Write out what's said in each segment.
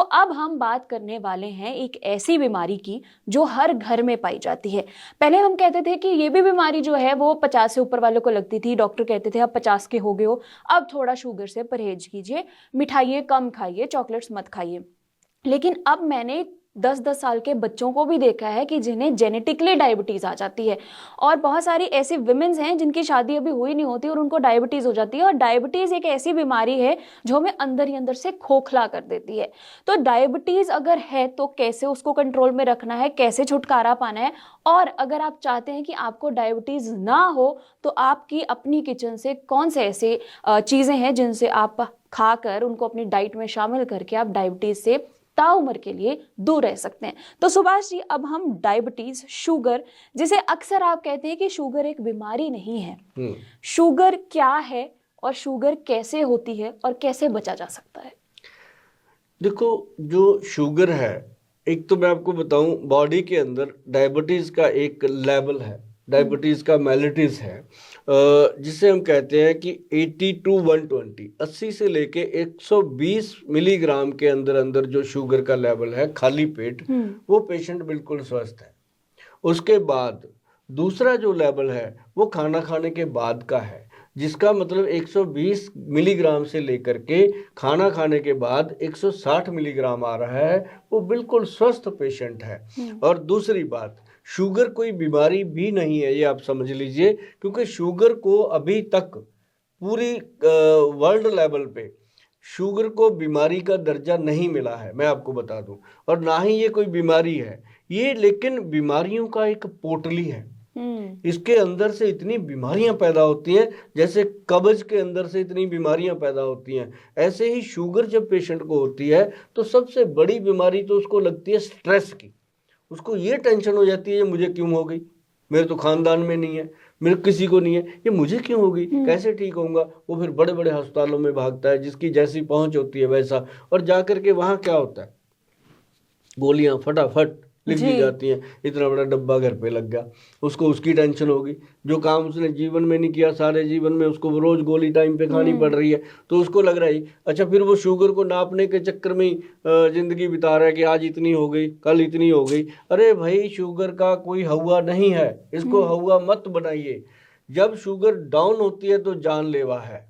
अब हम बात करने वाले हैं एक ऐसी बीमारी की जो हर घर में पाई जाती है। पहले हम कहते थे कि ये भी बीमारी जो है वो 50 से ऊपर वालों को लगती थी, डॉक्टर कहते थे अब 50 के हो गए हो, अब थोड़ा शुगर से परहेज कीजिए, मिठाइयाँ कम खाइए, चॉकलेट्स मत खाइए। लेकिन अब मैंने 10-10 साल के बच्चों को भी देखा है कि जिन्हें जेनेटिकली डायबिटीज आ जाती है, और बहुत सारी ऐसी विमेन्स हैं जिनकी शादी अभी हुई नहीं होती और उनको डायबिटीज हो जाती है। और डायबिटीज एक ऐसी बीमारी है जो हमें अंदर ही अंदर से खोखला कर देती है। तो डायबिटीज अगर है तो कैसे उसको कंट्रोल में रखना है, कैसे छुटकारा पाना है, और अगर आप चाहते हैं कि आपको डायबिटीज ना हो तो आपकी अपनी किचन से कौन से ऐसे चीजें हैं जिनसे आप खाकर उनको अपनी डाइट में शामिल करके आप डायबिटीज से ताउम्र के लिए दूर रह सकते हैं। तो सुभाष जी, अब हम डायबिटीज, शुगर, जिसे अक्सर आप कहते हैं कि शुगर एक बीमारी नहीं है, शुगर क्या है और शुगर कैसे होती है और कैसे बचा जा सकता है? देखो, जो शुगर है, एक तो मैं आपको बताऊं, बॉडी के अंदर डायबिटीज का एक लेवल है, डायबिटीज का मेलिटस है, जिसे हम कहते हैं कि 80 to 120, 80 से लेके 120 मिलीग्राम के अंदर अंदर जो शुगर का लेवल है खाली पेट, वो पेशेंट बिल्कुल स्वस्थ है। उसके बाद दूसरा जो लेवल है वो खाना खाने के बाद का है, जिसका मतलब 120 मिलीग्राम से लेकर के खाना खाने के बाद 160 मिलीग्राम आ रहा है, वो बिल्कुल स्वस्थ पेशेंट है। और दूसरी बात, शुगर कोई बीमारी भी नहीं है, ये आप समझ लीजिए, क्योंकि शुगर को अभी तक पूरी वर्ल्ड लेवल पे शुगर को बीमारी का दर्जा नहीं मिला है, मैं आपको बता दूं, और ना ही ये कोई बीमारी है ये, लेकिन बीमारियों का एक पोटली है। इसके अंदर से इतनी बीमारियां पैदा होती हैं, जैसे कब्ज के अंदर से इतनी बीमारियां पैदा होती हैं, ऐसे ही शुगर जब पेशेंट को होती है तो सबसे बड़ी बीमारी तो उसको लगती है स्ट्रेस की। उसको ये टेंशन हो जाती है, ये मुझे क्यों हो गई, मेरे तो खानदान में नहीं है, मेरे किसी को नहीं है, ये मुझे क्यों होगी, कैसे ठीक होऊंगा। वो फिर बड़े बड़े अस्पतालों में भागता है, जिसकी जैसी पहुंच होती है वैसा, और जाकर के वहां क्या होता है, गोलियां फटाफट लिख दी जाती हैं, इतना बड़ा डब्बा घर पे लग गया, उसको उसकी टेंशन होगी, जो काम उसने जीवन में नहीं किया सारे जीवन में, उसको रोज गोली टाइम पे खानी पड़ रही है, तो उसको लग रहा है अच्छा, फिर वो शुगर को नापने के चक्कर में जिंदगी बिता रहा है कि आज इतनी हो गई, कल इतनी हो गई। अरे भाई, शुगर का कोई हवा नहीं है, इसको हवा मत बनाइए। जब शुगर डाउन होती है तो जानलेवा है।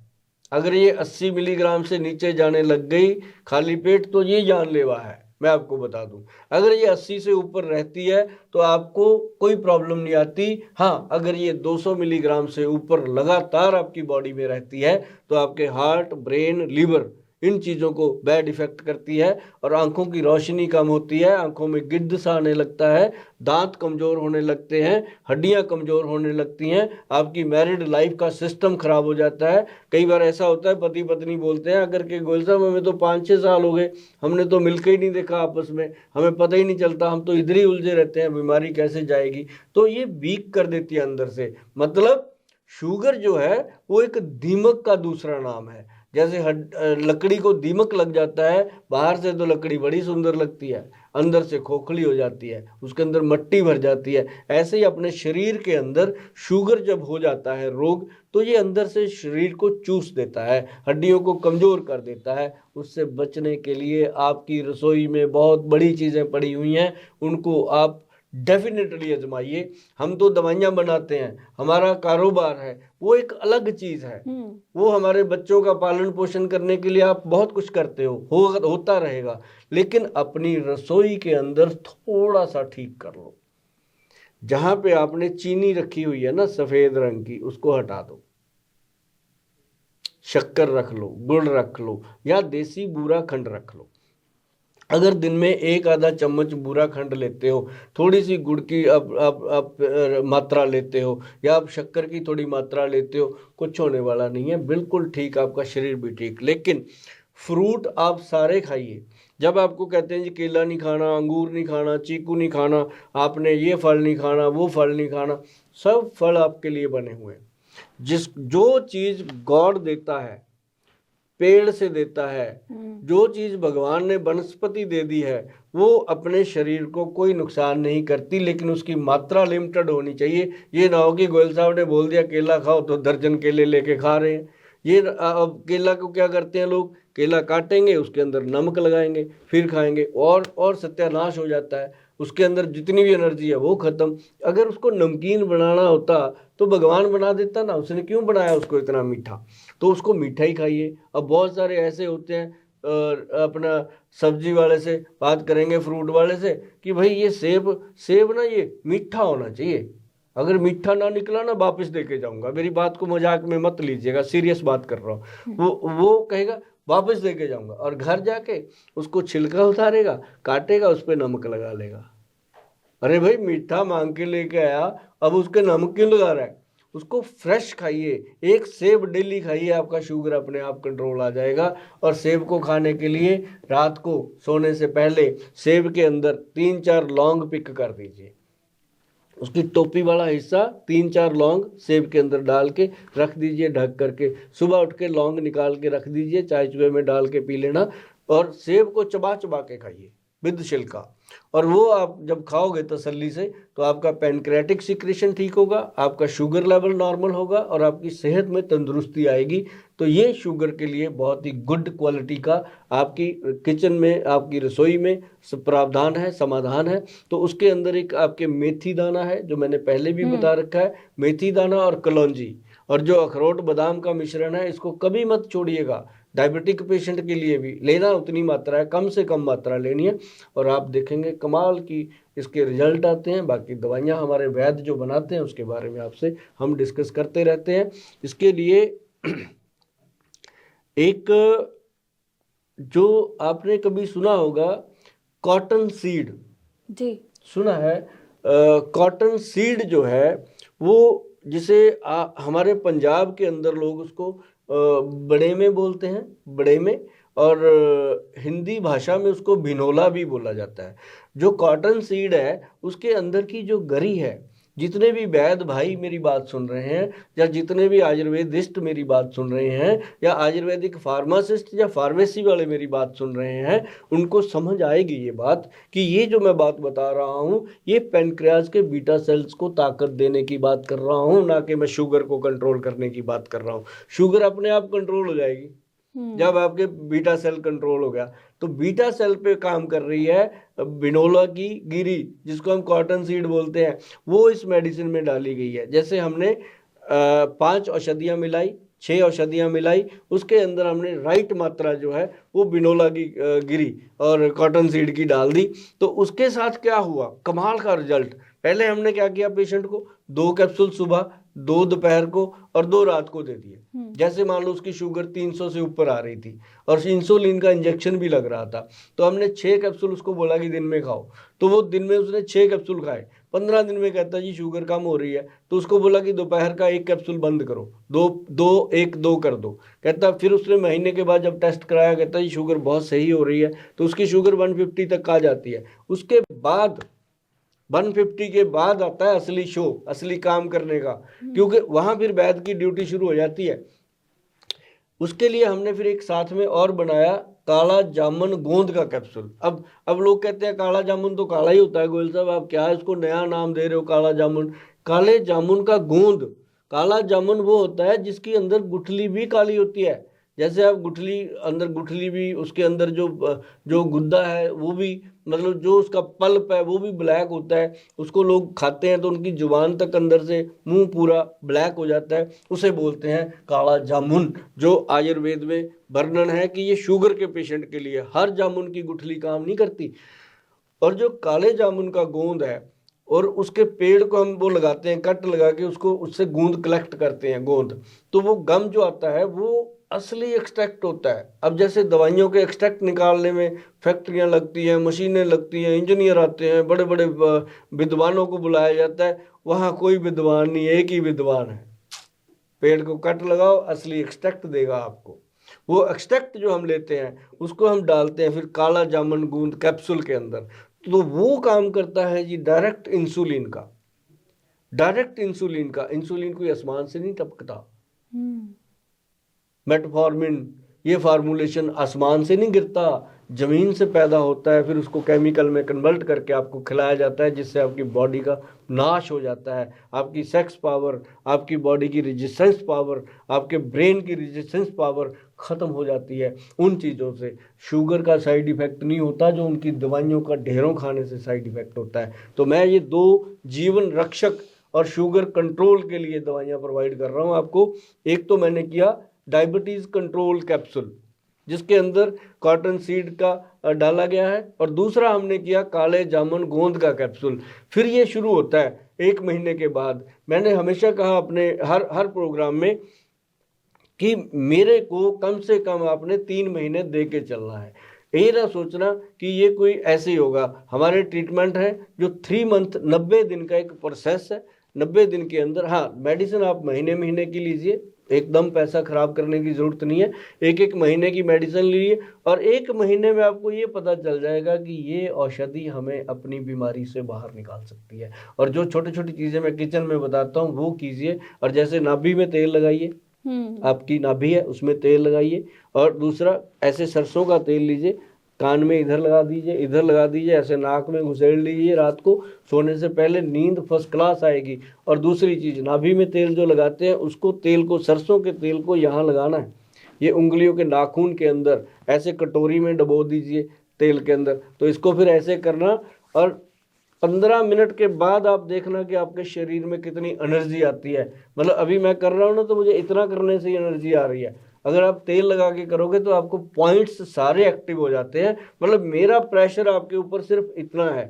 अगर ये 80 मिलीग्राम से नीचे जाने लग गई खाली पेट तो ये जानलेवा है, मैं आपको बता दूं। अगर ये 80 से ऊपर रहती है तो आपको कोई प्रॉब्लम नहीं आती। हाँ, अगर ये 200 मिलीग्राम से ऊपर लगातार आपकी बॉडी में रहती है तो आपके हार्ट, ब्रेन, लीवर, इन चीज़ों को बैड इफेक्ट करती है, और आंखों की रोशनी कम होती है, आंखों में गिद्ध सा आने लगता है, दांत कमज़ोर होने लगते हैं, हड्डियां कमज़ोर होने लगती हैं, आपकी मैरिड लाइफ का सिस्टम खराब हो जाता है। कई बार ऐसा होता है, पति पत्नी बोलते हैं अगर कि गोयल साहब हमें तो 5-6 साल हो गए, हमने तो मिलकर ही नहीं देखा आपस में, हमें पता ही नहीं चलता, हम तो इधर ही उलझे रहते हैं, बीमारी कैसे जाएगी। तो ये वीक कर देती है अंदर से। मतलब शुगर जो है वो एक दीमक का दूसरा नाम है। जैसे लकड़ी को दीमक लग जाता है, बाहर से तो लकड़ी बड़ी सुंदर लगती है, अंदर से खोखली हो जाती है, उसके अंदर मट्टी भर जाती है। ऐसे ही अपने शरीर के अंदर शुगर जब हो जाता है रोग, तो ये अंदर से शरीर को चूस देता है, हड्डियों को कमज़ोर कर देता है। उससे बचने के लिए आपकी रसोई में बहुत बड़ी चीज़ें पड़ी हुई हैं, उनको आप डेफिनेटली आजमाइए। हम तो दवाइयाँ बनाते हैं, हमारा कारोबार है, वो एक अलग चीज़ है। वो हमारे बच्चों का पालन पोषण करने के लिए आप बहुत कुछ करते होता रहेगा, लेकिन अपनी रसोई के अंदर थोड़ा सा ठीक कर लो। जहां पे आपने चीनी रखी हुई है ना सफेद रंग की, उसको हटा दो, शक्कर रख लो, गुड़ रख लो, या देसी बूरा खंड रख लो। अगर दिन में एक आधा चम्मच बूरा खंड लेते हो, थोड़ी सी गुड़ की आप मात्रा लेते हो, या आप शक्कर की थोड़ी मात्रा लेते हो, कुछ होने वाला नहीं है, बिल्कुल ठीक, आपका शरीर भी ठीक। लेकिन फ्रूट आप सारे खाइए। जब आपको कहते हैं जी केला नहीं खाना, अंगूर नहीं खाना, चीकू नहीं खाना, आपने ये फल नहीं खाना, वो फल नहीं खाना, सब फल आपके लिए बने हुए हैं। जो चीज़ गॉड देता है, पेड़ से देता है, जो चीज भगवान ने वनस्पति दे दी है, वो अपने शरीर को कोई नुकसान नहीं करती, लेकिन उसकी मात्रा लिमिटेड होनी चाहिए। ये ना हो कि गोयल साहब ने बोल दिया केला खाओ तो दर्जन केले लेके खा रहे हैं, ये अब केला को क्या करते हैं लोग, केला काटेंगे, उसके अंदर नमक लगाएंगे, फिर खाएंगे, और सत्यानाश हो जाता है, उसके अंदर जितनी भी एनर्जी है वो खत्म। अगर उसको नमकीन बनाना होता तो भगवान बना देता ना, उसने क्यों बनाया उसको इतना मीठा? तो उसको मीठा ही खाइए। अब बहुत सारे ऐसे होते हैं, अपना सब्जी वाले से बात करेंगे, फ्रूट वाले से, कि भाई ये सेब सेब ना ये मीठा होना चाहिए, अगर मीठा ना निकला ना वापस देके जाऊंगा। मेरी बात को मजाक में मत लीजिएगा, सीरियस बात कर रहा हूँ। वो कहेगा वापस देके जाऊंगा, और घर जाके उसको छिलका उतारेगा, काटेगा, उस पर नमक लगा लेगा। अरे भाई मीठा मांग के लेके आया, अब उसके नमक क्यों लगा रहा है? उसको फ्रेश खाइए, एक सेब डेली खाइए, आपका शुगर अपने आप कंट्रोल आ जाएगा। और सेब को खाने के लिए रात को सोने से पहले सेब के अंदर 3-4 लौंग पिक कर दीजिए, उसकी टोपी वाला हिस्सा 3-4 लौंग सेब के अंदर डाल के रख दीजिए ढक करके। सुबह उठ के लौंग निकाल के रख दीजिए, चाय चुए में डाल के पी लेना, और सेब को चबा चबा के खाइए विद छिलका। और वो आप जब खाओगे तसल्ली से, तो आपका पैनक्रियाटिक सिक्रेशन ठीक होगा, आपका शुगर लेवल नॉर्मल होगा, और आपकी सेहत में तंदुरुस्ती आएगी। तो ये शुगर के लिए बहुत ही गुड क्वालिटी का आपकी किचन में, आपकी रसोई में प्रावधान है, समाधान है। तो उसके अंदर एक आपके मेथी दाना है, जो मैंने पहले भी बता रखा है, मेथी दाना और कलौंजी, और जो अखरोट बादाम का मिश्रण है, इसको कभी मत छोड़िएगा। डायबिटिक पेशेंट के लिए भी लेना उतनी मात्रा है, कम से कम मात्रा लेनी है, और आप देखेंगे कमाल की इसके रिजल्ट आते हैं। बाकी दवाइयाँ हमारे वैद्य जो बनाते हैं उसके बारे में आपसे हम डिस्कस करते रहते हैं। इसके लिए एक जो आपने कभी सुना होगा कॉटन सीड, जी सुना है? कॉटन सीड जो है वो, जिसे हमारे पंजाब के अंदर लोग उसको बड़े में बोलते हैं, बड़े में, और हिंदी भाषा में उसको भिनोला भी बोला जाता है। जो कॉटन सीड है उसके अंदर की जो गरी है, जितने भी वैद्य भाई मेरी बात सुन रहे हैं, या जितने भी आयुर्वेदिस्ट मेरी बात सुन रहे हैं, या आयुर्वेदिक फार्मासिस्ट या फार्मेसी वाले मेरी बात सुन रहे हैं, उनको समझ आएगी ये बात कि ये जो मैं बात बता रहा हूँ, ये पेनक्रियाज के बीटा सेल्स को ताकत देने की बात कर रहा हूँ, ना कि मैं शुगर को कंट्रोल करने की बात कर रहा हूँ। शुगर अपने आप कंट्रोल हो जाएगी जब आपके बीटा सेल कंट्रोल हो गया। तो बीटा सेल पे काम कर रही है बिनोला की गिरी, जिसको हम कॉटन सीड बोलते हैं, वो इस मेडिसिन में डाली गई है। जैसे हमने 5 औषधियाँ मिलाई, 6 औषधियाँ मिलाई, उसके अंदर हमने राइट मात्रा जो है वो बिनोला की गिरी और कॉटन सीड की डाल दी। तो उसके साथ क्या हुआ, कमाल का रिजल्ट। पहले हमने क्या किया, पेशेंट को 2 कैप्सूल सुबह, 2 दोपहर को और 2 रात को दे दिए। जैसे मान लो उसकी शुगर 300 से ऊपर आ रही थी और इंसुलिन का इंजेक्शन भी लग रहा था, तो हमने 6 कैप्सूल उसको बोला कि दिन में खाओ, तो वो दिन में उसने 6 कैप्सूल खाए। 15 दिन में कहता जी शुगर कम हो रही है, तो उसको बोला कि दोपहर का 1 कैप्सूल बंद करो, 2 कर दो। कहता फिर उसने महीने के बाद जब टेस्ट कराया, कहता जी शुगर बहुत सही हो रही है, तो उसकी शुगर 150 तक आ जाती है। उसके बाद 150 के बाद आता है असली शो, असली काम करने का, क्योंकि वहां फिर वैद्य की ड्यूटी शुरू हो जाती है। उसके लिए हमने फिर एक साथ में और बनाया काला जामुन गोंद का कैप्सूल। अब लोग कहते हैं काला जामुन तो काला ही होता है, गोयल साहब आप क्या इसको नया नाम दे रहे हो काला जामुन? काले जामुन का गोंद, काला जामुन वो होता है जिसकी अंदर गुठली भी काली होती है। जैसे आप गुठली, अंदर गुठली भी, उसके अंदर जो गुद्दा है वो भी, मतलब जो उसका पल्प है वो भी ब्लैक होता है। उसको लोग खाते हैं तो उनकी जुबान तक अंदर से मुंह पूरा ब्लैक हो जाता है, उसे बोलते हैं काला जामुन। जो आयुर्वेद में वर्णन है कि ये शुगर के पेशेंट के लिए, हर जामुन की गुठली काम नहीं करती। और जो काले जामुन का गोंद है, और उसके पेड़ को हम वो लगाते हैं, कट लगा के उसको, उससे गूंद कलेक्ट करते हैं गोंद, तो वो गम जो आता है वो असली एक्सट्रैक्ट होता है। अब जैसे दवाइयों के एक्सट्रैक्ट निकालने में फैक्ट्रियां लगती हैं, मशीनें लगती हैं, इंजीनियर आते हैं, बड़े बड़े विद्वानों को बुलाया जाता है, वहाँ कोई विद्वान नहीं, एक ही विद्वान है। पेड़ को कट लगाओ, असली एक्सट्रैक्ट देगा आपको। वो एक्सट्रैक्ट जो हम लेते हैं उसको हम डालते हैं फिर काला जामुन गूंद कैप्सूल के अंदर, तो वो काम करता है जी डायरेक्ट इंसुलिन का। डायरेक्ट इंसुलिन का, इंसुलिन कोई आसमान से नहीं टपकता। मेटफॉर्मिन ये फार्मूलेशन आसमान से नहीं गिरता, ज़मीन से पैदा होता है, फिर उसको केमिकल में कन्वर्ट करके आपको खिलाया जाता है, जिससे आपकी बॉडी का नाश हो जाता है। आपकी सेक्स पावर, आपकी बॉडी की रेजिस्टेंस पावर, आपके ब्रेन की रेजिस्टेंस पावर ख़त्म हो जाती है उन चीज़ों से। शुगर का साइड इफ़ेक्ट नहीं होता जो उनकी दवाइयों का ढेरों खाने से साइड इफ़ेक्ट होता है। तो मैं ये 2 जीवन रक्षक और शुगर कंट्रोल के लिए दवाइयाँ प्रोवाइड कर रहा हूँ आपको। एक तो मैंने किया डायबिटीज़ कंट्रोल कैप्सूल, जिसके अंदर कॉटन सीड का डाला गया है, और दूसरा हमने किया काले जामुन गोंद का कैप्सूल। फिर ये शुरू होता है 1 महीने के बाद। मैंने हमेशा कहा अपने हर हर प्रोग्राम में कि मेरे को कम से कम आपने 3 महीने दे के चलना है। ये ना सोचना कि ये कोई ऐसे ही होगा। हमारे ट्रीटमेंट है जो 3 मंथ 90 दिन का एक प्रोसेस है। 90 दिन के अंदर, हाँ, मेडिसिन आप महीने महीने की लीजिए, एकदम पैसा खराब करने की ज़रूरत नहीं है। 1-1 महीने की मेडिसिन लीजिए और 1 महीने में आपको ये पता चल जाएगा कि ये औषधि हमें अपनी बीमारी से बाहर निकाल सकती है। और जो छोटी-छोटी चीज़ें मैं किचन में बताता हूँ वो कीजिए। और जैसे नाभि में तेल लगाइए, आपकी नाभि है उसमें तेल लगाइए, और दूसरा ऐसे सरसों का तेल लीजिए, कान में इधर लगा दीजिए, इधर लगा दीजिए, ऐसे नाक में घुसेड़ लीजिए। रात को सोने से पहले नींद फर्स्ट क्लास आएगी। और दूसरी चीज़, नाभि में तेल जो लगाते हैं उसको, तेल को, सरसों के तेल को यहाँ लगाना है, ये उंगलियों के नाखून के अंदर ऐसे कटोरी में डबो दीजिए तेल के अंदर। तो इसको फिर ऐसे करना, और 15 मिनट के बाद आप देखना कि आपके शरीर में कितनी एनर्जी आती है। मतलब अभी मैं कर रहा हूँ ना, तो मुझे इतना करने से ही एनर्जी आ रही है। अगर आप तेल लगा के करोगे तो आपको पॉइंट्स सारे एक्टिव हो जाते हैं। मतलब मेरा प्रेशर आपके ऊपर सिर्फ इतना है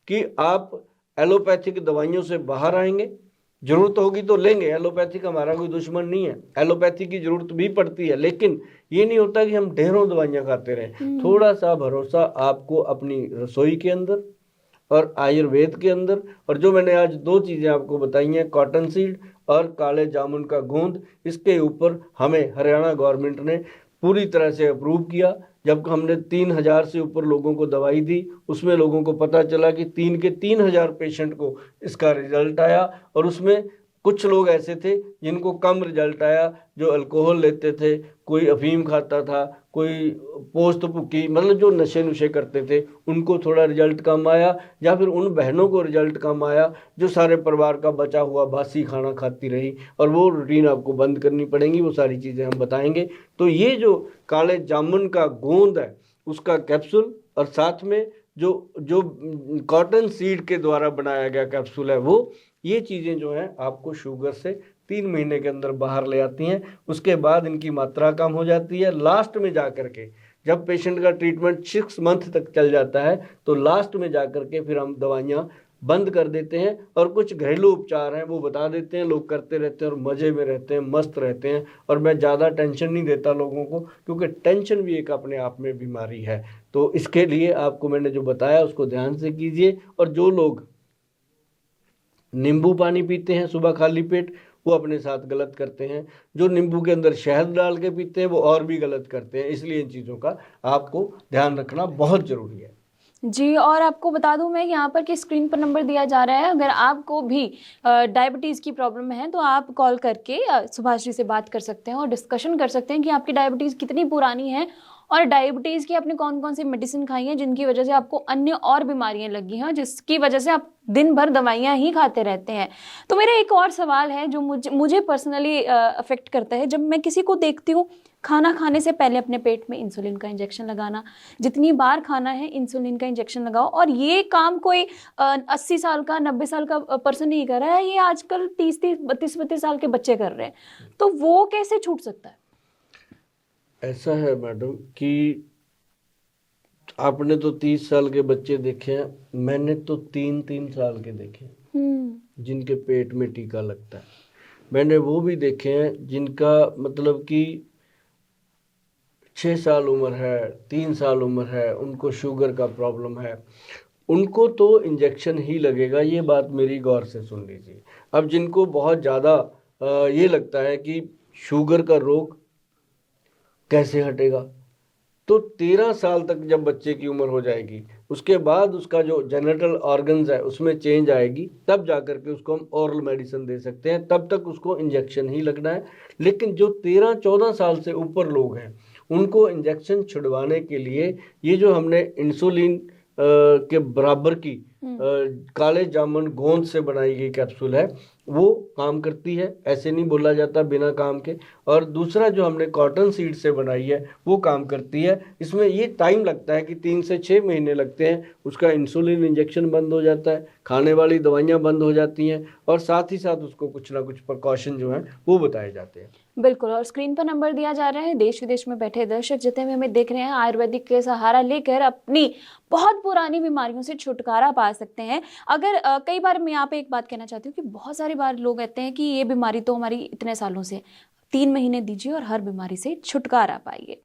कि आप एलोपैथिक दवाइयों से बाहर आएंगे। जरूरत होगी तो लेंगे, एलोपैथिक हमारा कोई दुश्मन नहीं है, एलोपैथी की जरूरत भी पड़ती है, लेकिन ये नहीं होता कि हम ढेरों दवाइयाँ खाते रहें। थोड़ा सा भरोसा आपको अपनी रसोई के अंदर और आयुर्वेद के अंदर, और जो मैंने आज 2 चीज़ें आपको बताई हैं, कॉटन सीड और काले जामुन का गोंद, इसके ऊपर हमें हरियाणा गवर्नमेंट ने पूरी तरह से अप्रूव किया। जब हमने 3000 से ऊपर लोगों को दवाई दी, उसमें लोगों को पता चला कि 3000 पेशेंट को इसका रिजल्ट आया। और उसमें कुछ लोग ऐसे थे जिनको कम रिजल्ट आया, जो अल्कोहल लेते थे, कोई अफीम खाता था, कोई पोस्त भुक्की, मतलब जो नशे नुशे करते थे, उनको थोड़ा रिजल्ट कम आया। या फिर उन बहनों को रिजल्ट कम आया जो सारे परिवार का बचा हुआ बासी खाना खाती रही, और वो रूटीन आपको बंद करनी पड़ेंगी। वो सारी चीज़ें हम बताएंगे। तो ये जो काले जामुन का गोंद है उसका कैप्सूल, और साथ में जो जो कॉटन सीड के द्वारा बनाया गया कैप्सूल है वो, ये चीज़ें जो हैं आपको शुगर से 3 महीने के अंदर बाहर ले आती हैं। उसके बाद इनकी मात्रा कम हो जाती है। लास्ट में जा कर के जब पेशेंट का ट्रीटमेंट 6 मंथ तक चल जाता है, तो लास्ट में जा कर के फिर हम दवाइयाँ बंद कर देते हैं, और कुछ घरेलू उपचार हैं वो बता देते हैं, लोग करते रहते हैं और मज़े में रहते हैं, मस्त रहते हैं। और मैं ज़्यादा टेंशन नहीं देता लोगों को, क्योंकि टेंशन भी एक अपने आप में बीमारी है। तो इसके लिए आपको मैंने जो बताया उसको ध्यान से कीजिए। और जो लोग नींबू पानी पीते हैं सुबह खाली पेट, वो अपने साथ गलत करते हैं। जो नींबू के अंदर शहद डाल के पीते हैं वो और भी गलत करते हैं। इसलिए इन चीज़ों का आपको ध्यान रखना बहुत ज़रूरी है। जी, और आपको बता दूं मैं, यहाँ पर कि स्क्रीन पर नंबर दिया जा रहा है। अगर आपको भी डायबिटीज़ की प्रॉब्लम है तो आप कॉल करके सुभाष जी से बात कर सकते हैं और डिस्कशन कर सकते हैं कि आपकी डायबिटीज़ कितनी पुरानी है, और डायबिटीज़ की आपने कौन कौन सी मेडिसिन खाई हैं जिनकी वजह से आपको अन्य और बीमारियां लगी हैं, जिसकी वजह से आप दिन भर दवाइयां ही खाते रहते हैं। तो मेरा एक और सवाल है जो मुझे पर्सनली अफेक्ट करता है। जब मैं किसी को देखती हूँ खाना खाने से पहले अपने पेट में इंसुलिन का इंजेक्शन लगाना, जितनी बार खाना है इंसुलिन का इंजेक्शन लगाओ, और ये काम कोई 80 साल का 90 साल का पर्सन नहीं कर रहा है, ये आजकल 32 साल के बच्चे कर रहे हैं। तो वो कैसे छूट सकता है? ऐसा है मैडम कि आपने तो 30 साल के बच्चे देखे हैं, मैंने तो 3-3 साल के देखे हैं जिनके पेट में टीका लगता है। मैंने वो भी देखे हैं जिनका मतलब कि 6 साल उम्र है, 3 साल उम्र है, उनको शुगर का प्रॉब्लम है, उनको तो इंजेक्शन ही लगेगा। ये बात मेरी गौर से सुन लीजिए। अब जिनको बहुत ज़्यादा ये लगता है कि शुगर का रोग कैसे हटेगा, तो 13 साल तक जब बच्चे की उम्र हो जाएगी, उसके बाद उसका जो जेनेटल ऑर्गन्स है उसमें चेंज आएगी, तब जाकर के उसको हम ओरल मेडिसिन दे सकते हैं। तब तक उसको इंजेक्शन ही लगना है। लेकिन जो 13-14 साल से ऊपर लोग हैं उनको इंजेक्शन छुड़वाने के लिए ये जो हमने इंसुलिन के बराबर की काले जामुन गोंद से बनाई गई कैप्सूल है वो काम करती है, ऐसे नहीं बोला जाता बिना काम के। और दूसरा जो हमने कॉटन सीड से बनाई है वो काम करती है। इसमें ये टाइम लगता है कि 3 से 6 महीने लगते हैं, उसका इंसुलिन इंजेक्शन बंद हो जाता है, खाने वाली दवाइयाँ बंद हो जाती हैं और साथ ही साथ उसको कुछ ना कुछ प्रिकॉशन जो हैं वो बताए जाते हैं। बिल्कुल, और स्क्रीन पर नंबर दिया जा रहा है। देश विदेश में बैठे दर्शक जितने भी हमें देख रहे हैं, आयुर्वेदिक के सहारा लेकर अपनी बहुत पुरानी बीमारियों से छुटकारा पा सकते हैं। अगर कई बार मैं यहाँ पे एक बात कहना चाहती हूँ कि बहुत सारी बार लोग कहते हैं कि ये बीमारी तो हमारी इतने सालों से, 3 महीने दीजिए और हर बीमारी से छुटकारा पाइए।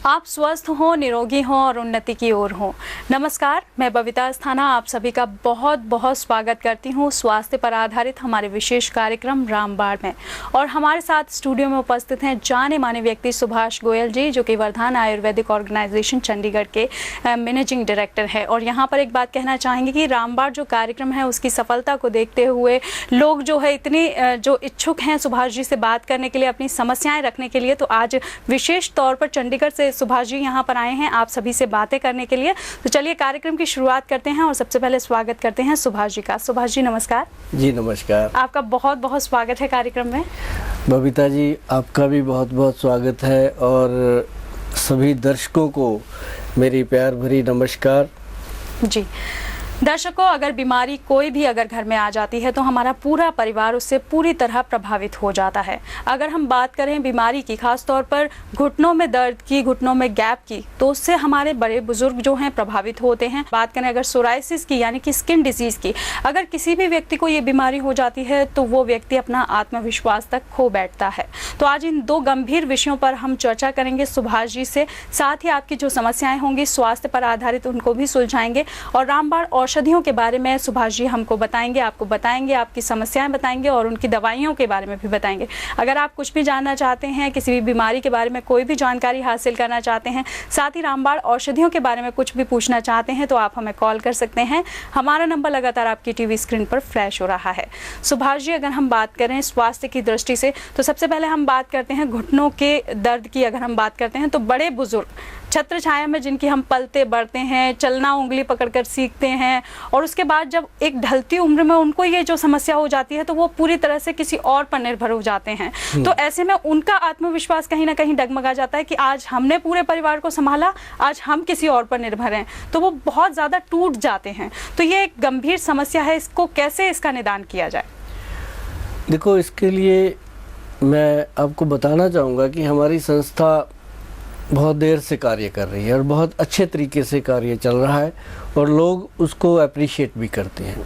आप स्वस्थ हों, निरोगी हों और उन्नति की ओर हों। नमस्कार, मैं बबीता अस्थाना आप सभी का बहुत बहुत स्वागत करती हूं स्वास्थ्य पर आधारित हमारे विशेष कार्यक्रम रामबाण में। और हमारे साथ स्टूडियो में उपस्थित हैं जाने माने व्यक्ति सुभाष गोयल जी, जो कि वर्धान आयुर्वेदिक ऑर्गेनाइजेशन चंडीगढ़ के मैनेजिंग डायरेक्टर है। और यहाँ पर एक बात कहना चाहेंगे कि रामबाण जो कार्यक्रम है उसकी सफलता को देखते हुए लोग जो है इतने जो इच्छुक हैं सुभाष जी से बात करने के लिए, अपनी समस्याएँ रखने के लिए, तो आज विशेष तौर पर चंडीगढ़ से सुभाष जी यहाँ पर आए हैं आप सभी से बातें करने के लिए। तो चलिए कार्यक्रम की शुरुआत करते हैं और सबसे पहले स्वागत करते हैं सुभाष जी का। सुभाष जी नमस्कार। जी नमस्कार। आपका बहुत बहुत स्वागत है कार्यक्रम में। बबीता जी आपका भी बहुत बहुत स्वागत है और सभी दर्शकों को मेरी प्यार भरी नमस्कार। जी दर्शकों, अगर बीमारी कोई भी अगर घर में आ जाती है तो हमारा पूरा परिवार उससे पूरी तरह प्रभावित हो जाता है। अगर हम बात करें बीमारी की, खास तौर पर घुटनों में दर्द की, घुटनों में गैप की, तो उससे हमारे बड़े बुजुर्ग जो हैं प्रभावित होते हैं। बात करें अगर सोराइसिस की यानी कि स्किन डिजीज की, अगर किसी भी व्यक्ति को ये बीमारी हो जाती है तो वो व्यक्ति अपना आत्मविश्वास तक खो बैठता है। तो आज इन 2 गंभीर विषयों पर हम चर्चा करेंगे सुभाष जी से, साथ ही आपकी जो समस्याएं होंगी स्वास्थ्य पर आधारित उनको भी सुलझाएंगे और रामबाण औषधियों के बारे में सुभाष जी हमको बताएंगे, आपको बताएंगे, आपकी समस्याएं बताएंगे और उनकी दवाइयों के बारे में भी बताएंगे। अगर आप कुछ भी जानना चाहते हैं, किसी भी बीमारी के बारे में कोई भी जानकारी हासिल करना चाहते हैं, साथ ही रामबाण औषधियों के बारे में कुछ भी पूछना चाहते हैं, तो आप हमें कॉल कर सकते हैं। हमारा नंबर लगातार आपकी टीवी स्क्रीन पर फ्लैश हो रहा है। सुभाष जी, अगर हम बात करें स्वास्थ्य की दृष्टि से, तो सबसे पहले हम बात करते हैं घुटनों के दर्द की। अगर हम बात करते हैं तो बड़े बुजुर्ग छत्र छाया में जिनकी हम पलते बढ़ते हैं, चलना उंगली पकड़कर सीखते हैं और उसके बाद जब एक ढलती उम्र में उनको ये जो समस्या हो जाती है तो वो पूरी तरह से किसी और पर निर्भर हो जाते हैं। तो ऐसे में उनका आत्मविश्वास कहीं ना कहीं डगमगा जाता है कि आज हमने पूरे परिवार को संभाला, आज हम किसी और पर निर्भर हैं, तो वो बहुत ज़्यादा टूट जाते हैं। तो ये एक गंभीर समस्या है, इसको कैसे इसका निदान किया जाए? देखो, इसके लिए मैं आपको बताना चाहूँगा कि हमारी संस्था बहुत देर से कार्य कर रही है और बहुत अच्छे तरीके से कार्य चल रहा है और लोग उसको अप्रिशिएट भी करते हैं,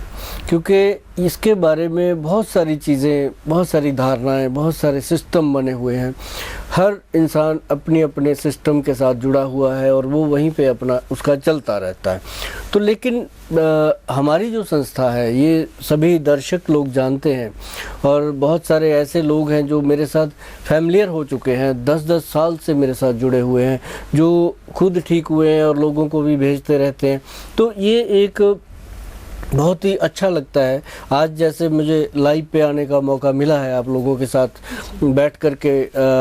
क्योंकि इसके बारे में बहुत सारी चीज़ें, बहुत सारी धारणाएं, बहुत सारे सिस्टम बने हुए हैं। हर इंसान अपने अपने सिस्टम के साथ जुड़ा हुआ है और वो वहीं पे अपना उसका चलता रहता है। तो लेकिन हमारी जो संस्था है ये सभी दर्शक लोग जानते हैं और बहुत सारे ऐसे लोग हैं जो मेरे साथ फैमिलियर हो चुके हैं, 10-10 साल से मेरे साथ जुड़े हुए हैं, जो खुद ठीक हुए हैं और लोगों को भी भेजते रहते हैं। तो ये एक बहुत ही अच्छा लगता है। आज जैसे मुझे लाइव पे आने का मौका मिला है, आप लोगों के साथ बैठ कर के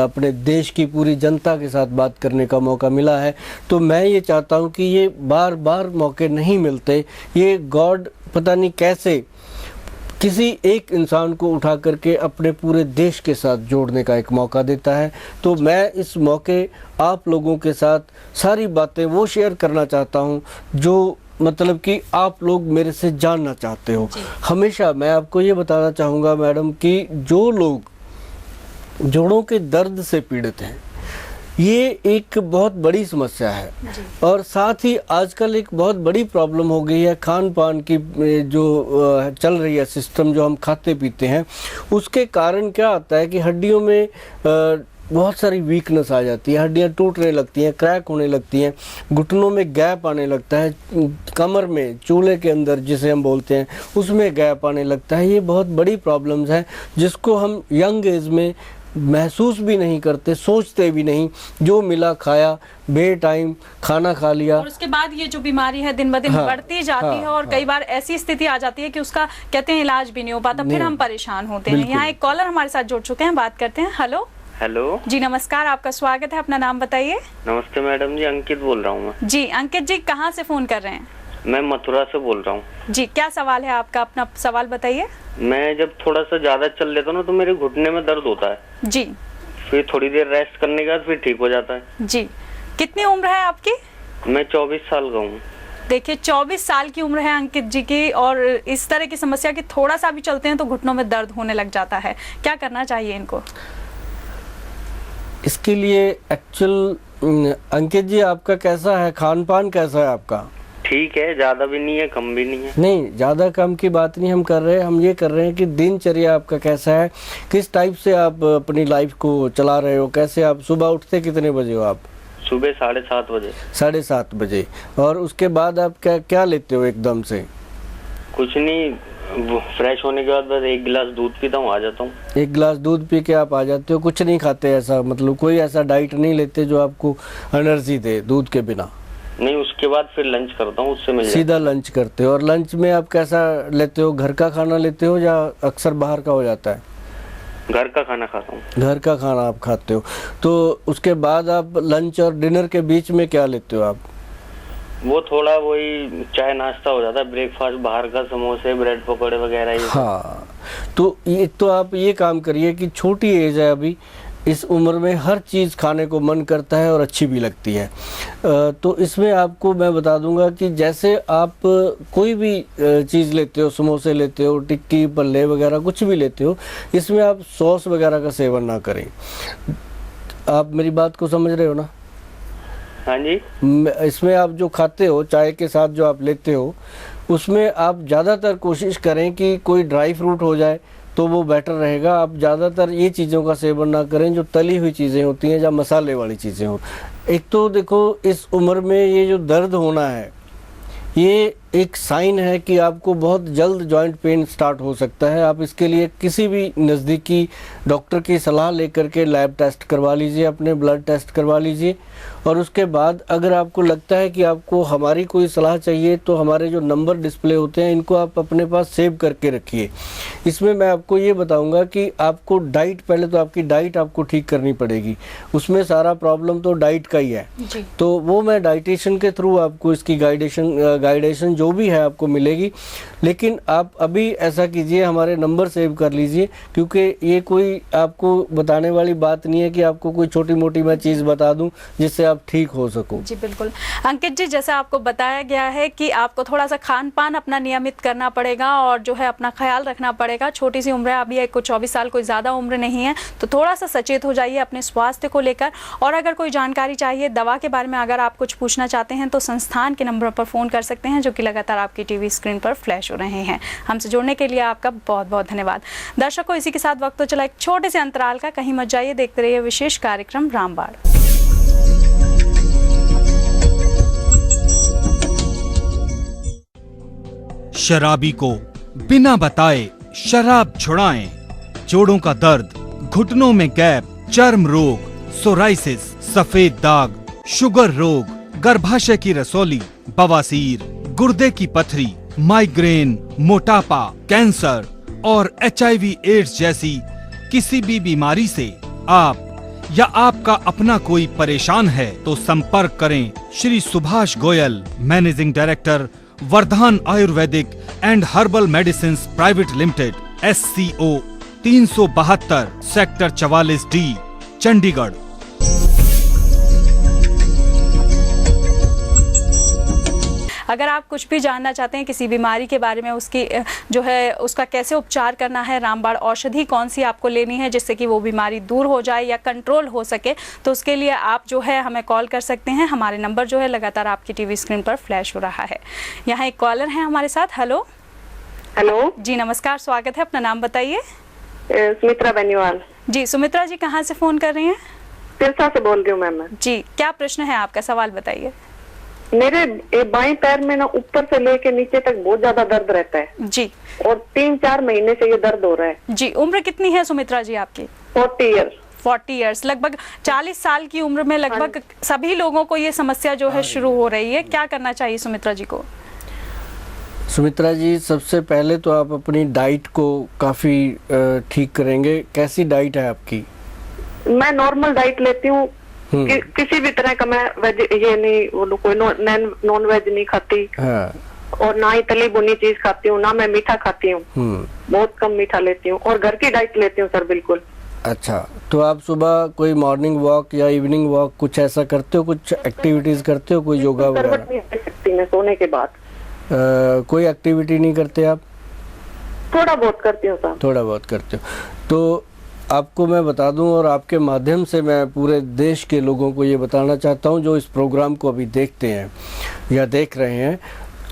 अपने देश की पूरी जनता के साथ बात करने का मौका मिला है, तो मैं ये चाहता हूँ कि ये बार बार मौके नहीं मिलते। ये गॉड पता नहीं कैसे किसी एक इंसान को उठा करके अपने पूरे देश के साथ जोड़ने का एक मौका देता है। तो मैं इस मौके आप लोगों के साथ सारी बातें वो शेयर करना चाहता हूँ जो मतलब कि आप लोग मेरे से जानना चाहते हो। हमेशा मैं आपको ये बताना चाहूँगा मैडम कि जो लोग जोड़ों के दर्द से पीड़ित हैं, ये एक बहुत बड़ी समस्या है और साथ ही आजकल एक बहुत बड़ी प्रॉब्लम हो गई है खान पान की, जो चल रही है सिस्टम, जो हम खाते पीते हैं, उसके कारण क्या आता है कि हड्डियों में बहुत सारी वीकनेस आ जाती है, हड्डियां टूटने लगती हैं, क्रैक होने लगती हैं, घुटनों में गैप आने लगता है, कमर में चूल्हे के अंदर जिसे हम बोलते हैं उसमें गैप आने लगता है। ये बहुत बड़ी प्रॉब्लम्स हैं जिसको हम यंग एज में महसूस भी नहीं करते, सोचते भी नहीं, जो मिला खाया, बे टाइम खाना खा लिया और उसके बाद ये जो बीमारी है दिन ब दिन बढ़ती जाती है और कई बार ऐसी स्थिति आ जाती है कि उसका कहते हैं इलाज भी नहीं हो पाता, फिर हम परेशान होते हैं। यहाँ एक कॉलर हमारे साथ जुड़ चुके हैं, बात करते हैं। हेलो हेलो जी, नमस्कार, आपका स्वागत है, अपना नाम बताइए। नमस्ते मैडम जी, अंकित बोल रहा हूँ मैं। जी अंकित जी, कहाँ से फोन कर रहे हैं? मैं मथुरा से बोल रहा हूँ जी। क्या सवाल है आपका, अपना सवाल बताइए। मैं जब थोड़ा सा ज्यादा चल लेता हूँ ना तो मेरे घुटने में दर्द होता है, जी फिर थोड़ी देर रेस्ट करने के बाद फिर ठीक हो जाता है। जी, कितनी उम्र है आपकी? मैं 24 साल का हूँ। देखिए 24 साल की उम्र है अंकित जी की और इस तरह की समस्या कि थोड़ा सा भी चलते हैं तो घुटनों में दर्द होने लग जाता है, क्या करना चाहिए इनको? इसके लिए एक्चुअल अंकित जी आपका कैसा है, खान पान कैसा है आपका? ठीक है, ज्यादा भी नहीं है कम भी नहीं है। नहीं, ज़्यादा कम की बात नहीं हम कर रहे हैं, हम ये कर रहे हैं कि दिनचर्या आपका कैसा है, किस टाइप से आप अपनी लाइफ को चला रहे हो, कैसे आप सुबह उठते कितने बजे हो आप? सुबह 7:30 बजे। 7:30 बजे। और उसके बाद आप क्या क्या लेते हो एकदम से? कुछ नहीं, फ्रेश होने के बाद बस एक गिलास दूध पीता हूँ, आ जाता हूँ। एक गिलास दूध पी के आप आ जाते हो, कुछ नहीं खाते ऐसा, मतलब कोई ऐसा डाइट नहीं लेते जो आपको एनर्जी दे दूध के बिना? नहीं, उसके बाद फिर लंच करता हूँ, उससे मिल सीधा लंच करते हो? और लंच में आप कैसा लेते हो, घर का खाना लेते हो या अक्सर बाहर का हो जाता है? घर का खाना खाता हूँ। घर का खाना आप खाते हो, तो उसके बाद आप लंच और डिनर के बीच में क्या लेते हो आप? वो थोड़ा वही चाय नाश्ता हो जाता है, ब्रेकफास्ट बाहर का, समोसे ब्रेड पकौड़े वगैरह ये। हाँ, तो ये तो आप ये काम करिए कि छोटी एज है अभी, इस उम्र में हर चीज़ खाने को मन करता है और अच्छी भी लगती है। तो इसमें आपको मैं बता दूंगा कि जैसे आप कोई भी चीज़ लेते हो, समोसे लेते हो, टिक्की पल्ले वगैरह कुछ भी लेते हो, इसमें आप सॉस वगैरह का सेवन ना करें। आप मेरी बात को समझ रहे हो ना? हाँ जी। इसमें आप जो खाते हो, चाय के साथ जो आप लेते हो, उसमें आप ज़्यादातर कोशिश करें कि कोई ड्राई फ्रूट हो जाए तो वो बेटर रहेगा। आप ज़्यादातर ये चीज़ों का सेवन ना करें जो तली हुई चीज़ें होती हैं या मसाले वाली चीज़ें हो। एक तो देखो, इस उम्र में ये जो दर्द होना है ये एक साइन है कि आपको बहुत जल्द जॉइंट पेन स्टार्ट हो सकता है। आप इसके लिए किसी भी नज़दीकी डॉक्टर की सलाह लेकर के लैब टेस्ट करवा लीजिए, अपने ब्लड टेस्ट करवा लीजिए, और उसके बाद अगर आपको लगता है कि आपको हमारी कोई सलाह चाहिए तो हमारे जो नंबर डिस्प्ले होते हैं इनको आप अपने पास सेव करके रखिए। इसमें मैं आपको ये बताऊंगा कि आपको डाइट, पहले तो आपकी डाइट आपको ठीक करनी पड़ेगी, उसमें सारा प्रॉब्लम तो डाइट का ही है जी। तो वो मैं डाइटिशियन के थ्रू आपको इसकी गाइडेशन जो भी है आपको मिलेगी। लेकिन आप अभी ऐसा कीजिए, हमारे नंबर सेव कर लीजिए, क्योंकि ये कोई आपको बताने वाली बात नहीं है कि आपको कोई छोटी मोटी मैं चीज़ बता दूं जिससे आप ठीक हो सको। जी बिल्कुल अंकित जी, जैसे आपको बताया गया है कि आपको थोड़ा सा खान पान अपना नियमित करना पड़ेगा और जो है अपना ख्याल रखना पड़ेगा। छोटी सी उम्र है अभी, एक को 24 साल, कोई ज़्यादा उम्र नहीं है, तो थोड़ा सा सचेत हो जाइए अपने स्वास्थ्य को लेकर। और अगर कोई जानकारी चाहिए दवा के बारे में, अगर आप कुछ पूछना चाहते हैं तो संस्थान के नंबर पर फ़ोन कर सकते हैं जो कि लगातार आपकी टीवी स्क्रीन पर फ्लैश हो रहे हैं। हमसे जुड़ने के लिए आपका बहुत बहुत धन्यवाद। दर्शकों, इसी के साथ वक्त तो चला एक छोटे से अंतराल का, कहीं मत जाइए, देखते रहिए विशेष कार्यक्रम रामबाण। शराबी को बिना बताए शराब छुड़ाएं। जोड़ों का दर्द, घुटनों में गैप, चर्म रोग, सोराइसिस, सफेद दाग, शुगर रोग, गर्भाशय की रसौली, बवासीर, गुर्दे की पथरी, माइग्रेन, मोटापा, कैंसर और HIV एड्स जैसी किसी भी बीमारी से आप या आपका अपना कोई परेशान है तो संपर्क करें Shri Subhash Goyal, managing director, Vardhan ayurvedic and herbal medicine private limited, SCO 372, sector 44D, Chandigarh. अगर आप कुछ भी जानना चाहते हैं किसी बीमारी के बारे में, उसकी जो है उसका कैसे उपचार करना है, रामबाण औषधि कौन सी आपको लेनी है जिससे कि वो बीमारी दूर हो जाए या कंट्रोल हो सके, तो उसके लिए आप जो है हमें कॉल कर सकते हैं। हमारे नंबर जो है लगातार आपकी टीवी स्क्रीन पर फ्लैश हो रहा है। यहाँ एक कॉलर है हमारे साथ। हेलो हेलो जी, नमस्कार, स्वागत है, अपना नाम बताइए। सुमित्रा बेनीवाल। जी सुमित्रा जी कहाँ से फोन कर रही हैं? तिरसा से बोल रही हूँ मैम मैं। जी क्या प्रश्न है आपका, सवाल बताइए। मेरे बाएं पैर में ना ऊपर से लेके नीचे तक बहुत ज्यादा दर्द रहता है जी और 3-4 महीने से ये दर्द हो रहा है। जी उम्र कितनी है सुमित्रा जी आपकी? 40 ईयर। 40 इयर्स, लगभग 40 साल की उम्र में लगभग सभी लोगों को ये समस्या जो है शुरू हो रही है। क्या करना चाहिए सुमित्रा जी को? सुमित्रा जी सबसे पहले तो आप अपनी डाइट को काफ़ी ठीक करेंगे। कैसी डाइट है आपकी? मैं नॉर्मल डाइट लेती हूँ, किसी भी तरह का मैं वेज ये नहीं, कोई नॉन वेज नहीं खाती। हाँ। और ना ही तली भुनी चीज खाती हूँ, ना मैं मीठा खाती हूँ, बहुत कम मीठा लेती हूँ और घर की डाइट लेती हूँ सर बिल्कुल। अच्छा, तो आप सुबह कोई मॉर्निंग वॉक या इवनिंग वॉक कुछ ऐसा करते हो, कुछ एक्टिविटीज करते हो, कोई योगा वगैरह? नहीं ले सकती मैं सोने के बाद। कोई एक्टिविटी नहीं करते आप? थोड़ा बहुत करती हूँ सर। थोड़ा बहुत करते हो। तो आपको मैं बता दूं और आपके माध्यम से मैं पूरे देश के लोगों को ये बताना चाहता हूं जो इस प्रोग्राम को अभी देखते हैं या देख रहे हैं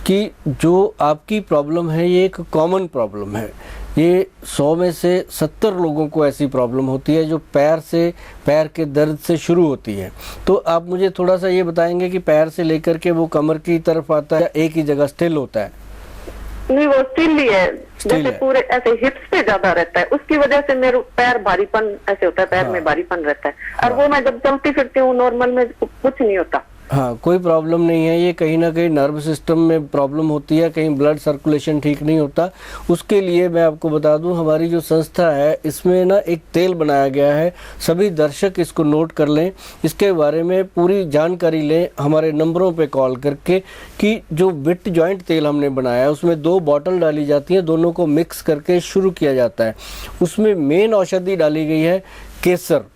कि जो आपकी प्रॉब्लम है ये एक कॉमन प्रॉब्लम है। ये 100 में से 70 लोगों को ऐसी प्रॉब्लम होती है जो पैर के दर्द से शुरू होती है। तो आप मुझे थोड़ा सा ये बताएंगे कि पैर से लेकर के वो कमर की तरफ आता है, एक ही जगह स्टिल होता है? नहीं, वो स्टिल ही है, जैसे पूरे ऐसे हिप्स पे ज्यादा रहता है, उसकी वजह से मेरे पैर भारीपन ऐसे होता है, पैर में भारीपन रहता है। और वो मैं जब चलती फिरती हूँ नॉर्मल में कुछ नहीं होता। हाँ, कोई प्रॉब्लम नहीं है। ये कहीं ना कहीं नर्व सिस्टम में प्रॉब्लम होती है, कहीं ब्लड सर्कुलेशन ठीक नहीं होता। उसके लिए मैं आपको बता दूं, हमारी जो संस्था है इसमें ना एक तेल बनाया गया है। सभी दर्शक इसको नोट कर लें, इसके बारे में पूरी जानकारी लें हमारे नंबरों पे कॉल करके कि जो बिट जॉइंट तेल हमने बनाया है उसमें 2 बॉटल डाली जाती हैं, दोनों को मिक्स करके शुरू किया जाता है। उसमें मेन औषधि डाली गई है केसर।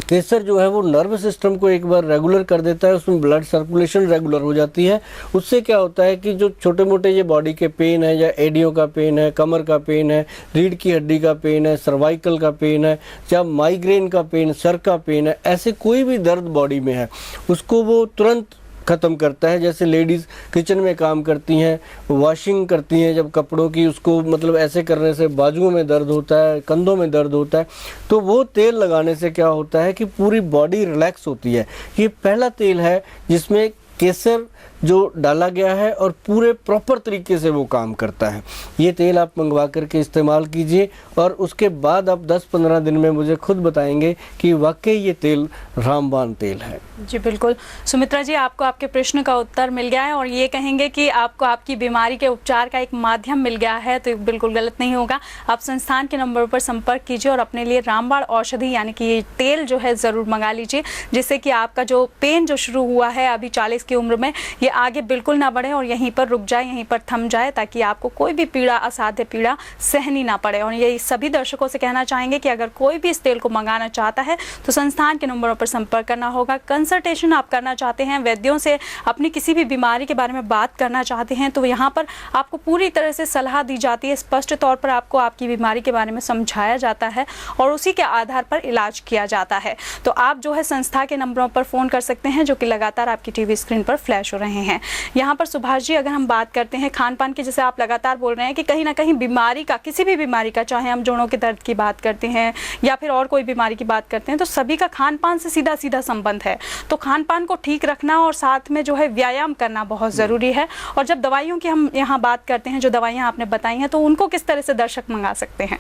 केसर जो है वो नर्व सिस्टम को एक बार रेगुलर कर देता है, उसमें ब्लड सर्कुलेशन रेगुलर हो जाती है। उससे क्या होता है कि जो छोटे मोटे ये बॉडी के पेन है या एडियो का पेन है, कमर का पेन है, रीढ़ की हड्डी का पेन है, सर्वाइकल का पेन है या माइग्रेन का पेन, सर का पेन है, ऐसे कोई भी दर्द बॉडी में है उसको वो तुरंत ख़त्म करता है। जैसे लेडीज़ किचन में काम करती हैं, वॉशिंग करती हैं जब कपड़ों की, उसको मतलब ऐसे करने से बाजुओं में दर्द होता है, कंधों में दर्द होता है, तो वो तेल लगाने से क्या होता है कि पूरी बॉडी रिलैक्स होती है। ये पहला तेल है जिसमें केसर जो डाला गया है और पूरे प्रॉपर तरीके से वो काम करता है। ये तेल आप मंगवा करके इस्तेमाल कीजिए और उसके बाद आप 10-15 दिन में मुझे खुद बताएंगे कि वाकई ये तेल रामबाण तेल है। जी बिल्कुल सुमित्रा जी, आपको आपके प्रश्न का उत्तर मिल गया है और ये कहेंगे कि आपको आपकी बीमारी के उपचार का एक माध्यम मिल गया है, तो बिल्कुल गलत नहीं होगा। आप संस्थान के नंबर पर संपर्क कीजिए और अपने लिए रामबाण औषधि यानी कि ये तेल जो है ज़रूर मंगा लीजिए, जिससे कि आपका जो पेन जो शुरू हुआ है अभी 40 की उम्र में, ये आगे बिल्कुल ना बढ़े और यहीं पर रुक जाए, यहीं पर थम जाए, ताकि आपको कोई भी पीड़ा, असाध्य पीड़ा सहनी ना पड़े। और यही सभी दर्शकों से कहना चाहेंगे कि अगर कोई भी इस तेल को मंगाना चाहता है तो संस्थान के नंबरों पर संपर्क करना होगा। कंसल्टेशन आप करना चाहते हैं, वैद्यों से अपनी किसी भी बीमारी के बारे में बात करना चाहते हैं, तो यहाँ पर आपको पूरी तरह से सलाह दी जाती है। स्पष्ट तौर पर आपको आपकी बीमारी के बारे में समझाया जाता है और उसी के आधार पर इलाज किया जाता है। तो आप जो है संस्था के नंबरों पर फ़ोन कर सकते हैं जो कि लगातार आपकी टीवी स्क्रीन पर फ्लैश हो रहे हैं। यहाँ पर सुभाष जी, अगर हम बात करते हैं खान पान की, जैसे आप लगातार बोल रहे हैं कि कहीं ना कहीं बीमारी का, किसी भी बीमारी का, चाहे हम जोड़ों के दर्द की बात करते हैं या फिर और कोई बीमारी की बात करते हैं, तो सभी का खान पान से सीधा सीधा संबंध है। तो खान पान को ठीक रखना और साथ में जो है व्यायाम करना बहुत ज़रूरी है। और जब दवाइयों की हम यहाँ बात करते हैं, जो दवाइयाँ आपने बताई हैं, तो उनको किस तरह से दर्शक मंगा सकते हैं?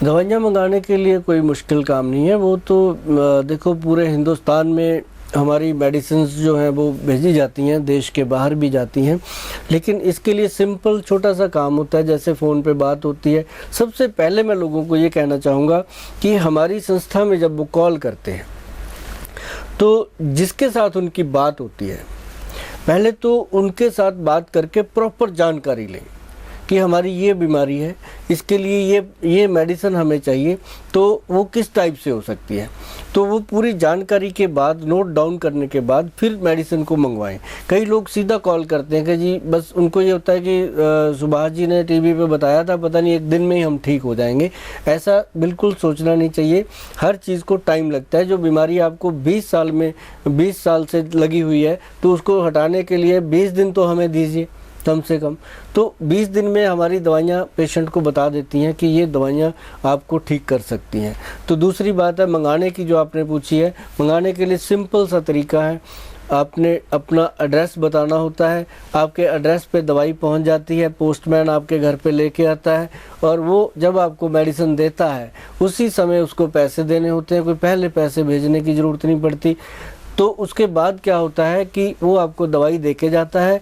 दवाइयाँ मंगाने के लिए कोई मुश्किल काम नहीं है। वो तो देखो पूरे हिंदुस्तान में हमारी मेडिसिन्स जो हैं वो भेजी जाती हैं, देश के बाहर भी जाती हैं, लेकिन इसके लिए सिंपल छोटा सा काम होता है, जैसे फ़ोन पे बात होती है। सबसे पहले मैं लोगों को ये कहना चाहूँगा कि हमारी संस्था में जब वो कॉल करते हैं तो जिसके साथ उनकी बात होती है, पहले तो उनके साथ बात करके प्रॉपर जानकारी लें कि हमारी ये बीमारी है, इसके लिए ये मेडिसिन हमें चाहिए, तो वो किस टाइप से हो सकती है। तो वो पूरी जानकारी के बाद, नोट डाउन करने के बाद फिर मेडिसिन को मंगवाएं। कई लोग सीधा कॉल करते हैं कि जी बस उनको ये होता है कि सुभाष जी ने टीवी पे बताया था, पता नहीं 1 दिन में ही हम ठीक हो जाएंगे। ऐसा बिल्कुल सोचना नहीं चाहिए। हर चीज़ को टाइम लगता है। जो बीमारी आपको 20 साल से लगी हुई है, तो उसको हटाने के लिए 20 दिन तो हमें दीजिए। कम से कम। तो 20 दिन में हमारी दवाइयाँ पेशेंट को बता देती हैं कि ये दवाइयाँ आपको ठीक कर सकती हैं। तो दूसरी बात है मंगाने की, जो आपने पूछी है, मंगाने के लिए सिंपल सा तरीका है। आपने अपना एड्रेस बताना होता है, आपके एड्रेस पे दवाई पहुंच जाती है, पोस्टमैन आपके घर पे लेके आता है और वो जब आपको मेडिसिन देता है उसी समय उसको पैसे देने होते हैं, कोई पहले पैसे भेजने की ज़रूरत नहीं पड़ती। तो उसके बाद क्या होता है कि वो आपको दवाई दे के जाता है।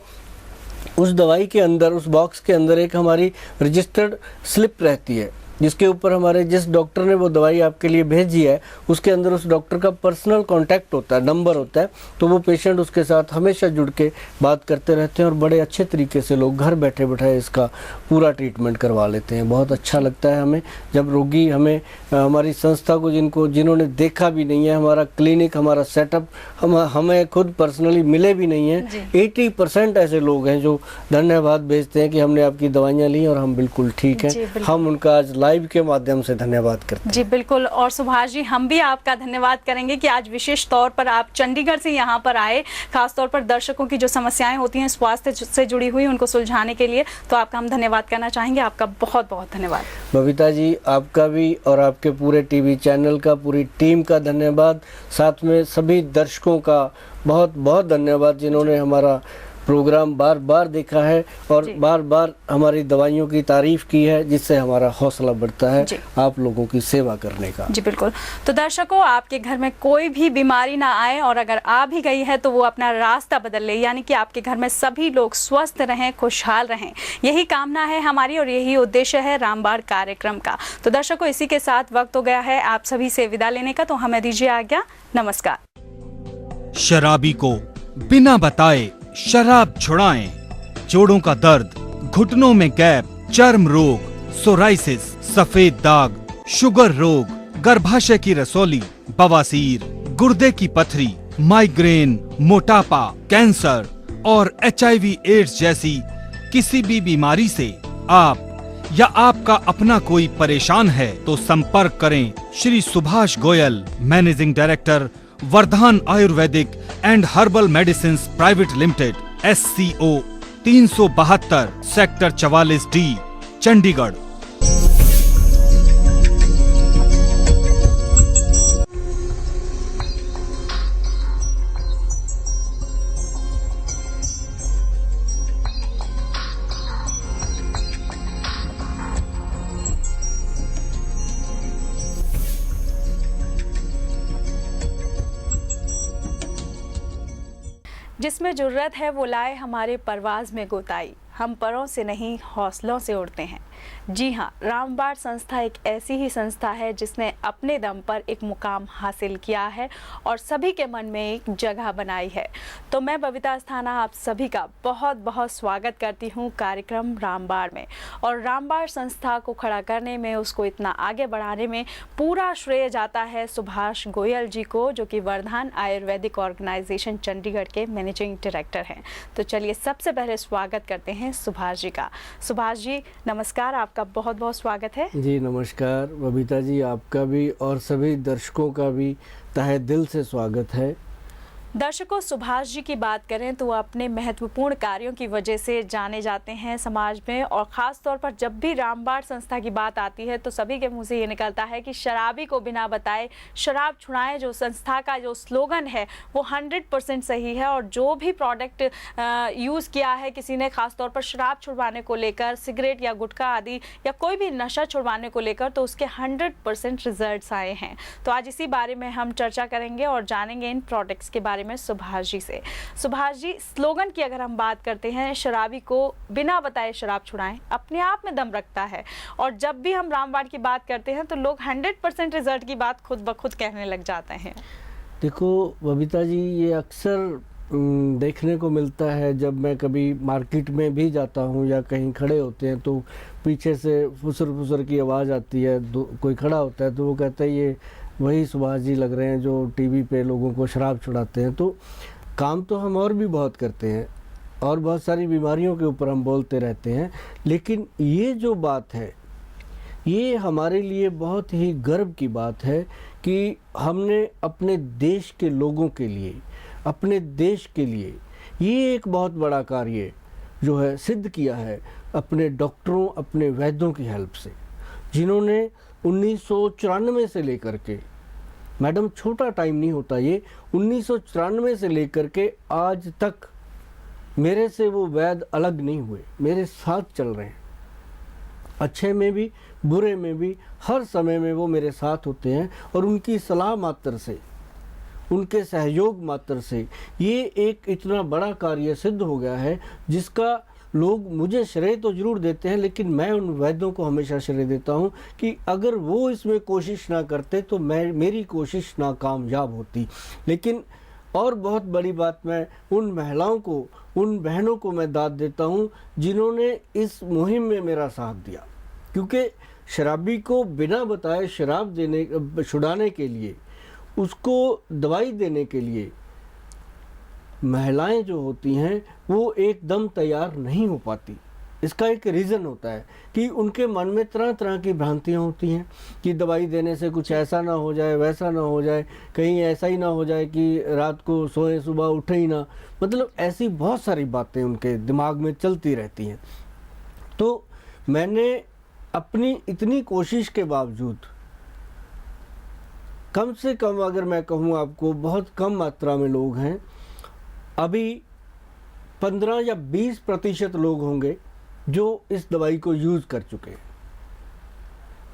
उस दवाई के अंदर, उस बॉक्स के अंदर एक हमारी रजिस्टर्ड स्लिप रहती है जिसके ऊपर हमारे जिस डॉक्टर ने वो दवाई आपके लिए भेजी है उसके अंदर उस डॉक्टर का पर्सनल कांटेक्ट होता है, नंबर होता है। तो वो पेशेंट उसके साथ हमेशा जुड़ के बात करते रहते हैं और बड़े अच्छे तरीके से लोग घर बैठे बैठे इसका पूरा ट्रीटमेंट करवा लेते हैं। बहुत अच्छा लगता है हमें जब रोगी हमें हमारी संस्था को जिन्होंने देखा भी नहीं है, हमारा क्लिनिक, हमारा सेटअप हमें खुद पर्सनली मिले भी नहीं है, 80% ऐसे लोग हैं जो धन्यवाद भेजते हैं कि हमने आपकी दवाइयाँ ली और हम बिल्कुल ठीक हैं। हम उनका आज लाइव के माध्यम से धन्यवाद करते हैं। जी बिल्कुल। और सुभाष जी, हम भी आपका धन्यवाद करेंगे कि आज विशेष तौर पर आप चंडीगढ़ से यहाँ पर आए, खासतौर पर दर्शकों की जो समस्याएं होती हैं स्वास्थ्य से जुड़ी हुई उनको सुलझाने के लिए। तो आपका हम धन्यवाद करना चाहेंगे। आपका बहुत बहुत धन्यवाद। बबीता जी, आपका भी और आपके पूरे टीवी चैनल का, पूरी टीम का धन्यवाद। साथ में सभी दर्शकों का बहुत बहुत धन्यवाद जिन्होंने हमारा प्रोग्राम बार बार देखा है और बार बार हमारी दवाइयों की तारीफ की है, जिससे हमारा हौसला बढ़ता है आप लोगों की सेवा करने का। जी बिल्कुल। तो दर्शकों, आपके घर में कोई भी बीमारी ना आए और अगर आ भी गई है तो वो अपना रास्ता बदल ले, यानी कि आपके घर में सभी लोग स्वस्थ रहें, खुशहाल रहें, यही कामना है हमारी और यही उद्देश्य है रामबाण कार्यक्रम का। तो दर्शकों, इसी के साथ वक्त हो गया है आप सभी से विदा लेने का, तो हमें दीजिए आज्ञा। नमस्कार। शराबी को बिना बताए शराब छुड़ाएं। जोड़ों का दर्द, घुटनों में गैप, चर्म रोग, सोराइसिस, सफेद दाग, शुगर रोग, गर्भाशय की रसौली, बवासीर, गुर्दे की पथरी, माइग्रेन, मोटापा, कैंसर और HIV एड्स जैसी किसी भी बीमारी से आप या आपका अपना कोई परेशान है तो संपर्क करें Shri Subhash Goyal, managing director Vardhan ayurvedic and herbal medicine private limited, SCO 372, sector 44D, Chandigarh. जिसमें जुर्रत है वो लाए हमारे परवाज में गोताई, हम परों से नहीं हौसलों से उड़ते हैं। जी हाँ, रामबाण संस्था एक ऐसी ही संस्था है जिसने अपने दम पर एक मुकाम हासिल किया है और सभी के मन में एक जगह बनाई है। तो मैं बबीता अस्थाना आप सभी का बहुत बहुत स्वागत करती हूँ कार्यक्रम रामबाण में। और रामबाण संस्था को खड़ा करने में, उसको इतना आगे बढ़ाने में पूरा श्रेय जाता है सुभाष गोयल जी को, जो कि वर्धान आयुर्वेदिक ऑर्गेनाइजेशन चंडीगढ़ के मैनेजिंग डायरेक्टर हैं। तो चलिए सबसे पहले स्वागत करते हैं सुभाष जी का। सुभाष जी नमस्कार, आपका बहुत बहुत स्वागत है। जी नमस्कार बबीता जी, आपका भी और सभी दर्शकों का भी तहे दिल से स्वागत है। दर्शकों, सुभाष जी की बात करें तो वो अपने महत्वपूर्ण कार्यों की वजह से जाने जाते हैं समाज में, और ख़ास तौर पर जब भी रामबाण संस्था की बात आती है तो सभी के मुंह से ये निकलता है कि शराबी को बिना बताए शराब छुड़ाएं। जो संस्था का जो स्लोगन है वो 100% सही है, और जो भी प्रोडक्ट यूज़ किया है किसी ने, ख़ास तौर पर शराब छुड़वाने को लेकर, सिगरेट या गुटखा आदि या कोई भी नशा छुड़वाने को लेकर, तो उसके 100% रिजल्ट्स आए हैं। तो आज इसी बारे में हम चर्चा करेंगे और जानेंगे इन प्रोडक्ट्स के बारे में सुभाष जी से। सुभाष जी, स्लोगन की अगर हम बात करते हैं, शराबी को बिना बताए शराब छुड़ाएं, अपने आप में दम रखता है। और जब भी हम रामबाण की बात करते हैं तो लोग 100% रिजल्ट की बात खुद ब खुद कहने लग जाते हैं। देखो बबीता जी, ये अक्सर देखने को मिलता है जब मैं कभी मार्केट में भी जाता हूँ या कहीं खड़े होते हैं तो पीछे से फुसर फुसर की आवाज़ आती है। कोई खड़ा होता है तो वो कहता है ये वही सुभाष जी लग रहे हैं जो टीवी पे लोगों को शराब छुड़ाते हैं। तो काम तो हम और भी बहुत करते हैं और बहुत सारी बीमारियों के ऊपर हम बोलते रहते हैं, लेकिन ये जो बात है ये हमारे लिए बहुत ही गर्व की बात है कि हमने अपने देश के लोगों के लिए, अपने देश के लिए ये एक बहुत बड़ा कार्य जो है सिद्ध किया है अपने डॉक्टरों, अपने वैद्यों की हेल्प से, जिन्होंने 1994 से लेकर के, मैडम छोटा टाइम नहीं होता ये, 1994 से लेकर के आज तक मेरे से वो वैद्य अलग नहीं हुए, मेरे साथ चल रहे हैं, अच्छे में भी बुरे में भी, हर समय में वो मेरे साथ होते हैं। और उनकी सलाह मात्र से, उनके सहयोग मात्र से ये एक इतना बड़ा कार्य सिद्ध हो गया है, जिसका लोग मुझे श्रेय तो जरूर देते हैं, लेकिन मैं उन वैद्यों को हमेशा श्रेय देता हूं कि अगर वो इसमें कोशिश ना करते तो मेरी कोशिश नाकामयाब होती। लेकिन और बहुत बड़ी बात, मैं उन महिलाओं को, उन बहनों को मैं दाद देता हूं जिन्होंने इस मुहिम में मेरा साथ दिया, क्योंकि शराबी को बिना बताए शराब छुड़ाने के लिए, उसको दवाई देने के लिए महिलाएं जो होती हैं वो एकदम तैयार नहीं हो पाती। इसका एक रीज़न होता है कि उनके मन में तरह तरह की भ्रांतियां होती हैं कि दवाई देने से कुछ ऐसा ना हो जाए, वैसा ना हो जाए, कहीं ऐसा ही ना हो जाए कि रात को सोए सुबह उठे ही ना, मतलब ऐसी बहुत सारी बातें उनके दिमाग में चलती रहती हैं। तो मैंने अपनी इतनी कोशिश के बावजूद, कम से कम अगर मैं कहूँ आपको, बहुत कम मात्रा में लोग हैं, अभी 15 या 20% लोग होंगे जो इस दवाई को यूज़ कर चुके हैं।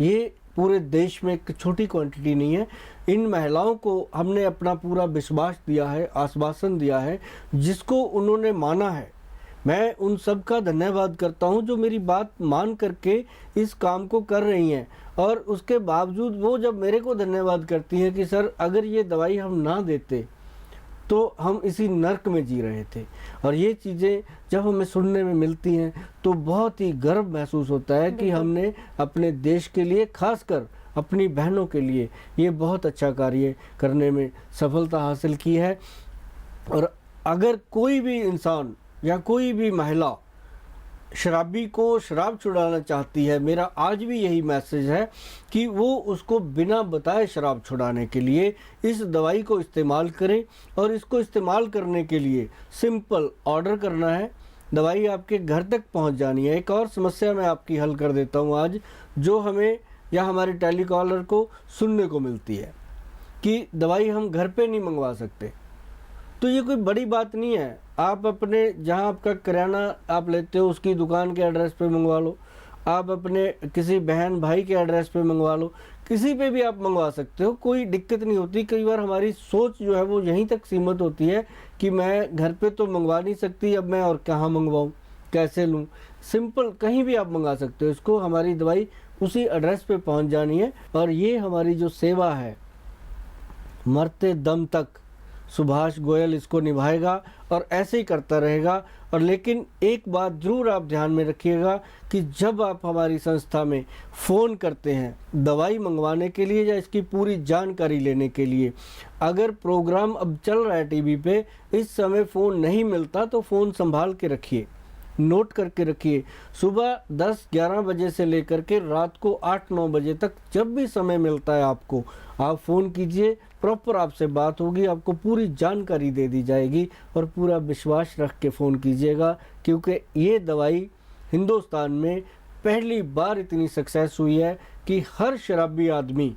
ये पूरे देश में एक छोटी क्वांटिटी नहीं है। इन महिलाओं को हमने अपना पूरा विश्वास दिया है, आश्वासन दिया है, जिसको उन्होंने माना है। मैं उन सब का धन्यवाद करता हूं जो मेरी बात मान करके इस काम को कर रही हैं, और उसके बावजूद वो जब मेरे को धन्यवाद करती हैं कि सर अगर ये दवाई हम ना देते तो हम इसी नर्क में जी रहे थे। और ये चीज़ें जब हमें सुनने में मिलती हैं तो बहुत ही गर्व महसूस होता है कि हमने अपने देश के लिए, खासकर अपनी बहनों के लिए, ये बहुत अच्छा कार्य करने में सफलता हासिल की है। और अगर कोई भी इंसान या कोई भी महिला शराबी को शराब छुड़ाना चाहती है, मेरा आज भी यही मैसेज है कि वो उसको बिना बताए शराब छुड़ाने के लिए इस दवाई को इस्तेमाल करें। और इसको इस्तेमाल करने के लिए सिंपल ऑर्डर करना है, दवाई आपके घर तक पहुंच जानी है। एक और समस्या मैं आपकी हल कर देता हूं आज, जो हमें या हमारे टेलीकॉलर को सुनने को मिलती है कि दवाई हम घर पे नहीं मंगवा सकते। तो ये कोई बड़ी बात नहीं है, आप अपने जहाँ आपका किराना आप लेते हो उसकी दुकान के एड्रेस पे मंगवा लो, आप अपने किसी बहन भाई के एड्रेस पे मंगवा लो, किसी पे भी आप मंगवा सकते हो, कोई दिक्कत नहीं होती। कई बार हमारी सोच जो है वो यहीं तक सीमित होती है कि मैं घर पे तो मंगवा नहीं सकती, अब मैं और कहाँ मंगवाऊँ, कैसे लूँ। सिंपल कहीं भी आप मंगा सकते हो इसको, हमारी दवाई उसी एड्रेस पे पहुँच जानी है। और ये हमारी जो सेवा है, मरते दम तक सुभाष गोयल इसको निभाएगा और ऐसे ही करता रहेगा। और लेकिन एक बात ज़रूर आप ध्यान में रखिएगा कि जब आप हमारी संस्था में फ़ोन करते हैं दवाई मंगवाने के लिए या इसकी पूरी जानकारी लेने के लिए, अगर प्रोग्राम अब चल रहा है टीवी पे, इस समय फ़ोन नहीं मिलता तो फ़ोन संभाल के रखिए, नोट करके रखिए। सुबह 10-11 बजे से लेकर के रात को 8-9 बजे तक जब भी समय मिलता है आपको, आप फ़ोन कीजिए, प्रॉपर आपसे बात होगी, आपको पूरी जानकारी दे दी जाएगी। और पूरा विश्वास रख के फ़ोन कीजिएगा, क्योंकि ये दवाई हिंदुस्तान में पहली बार इतनी सक्सेस हुई है कि हर शराबी आदमी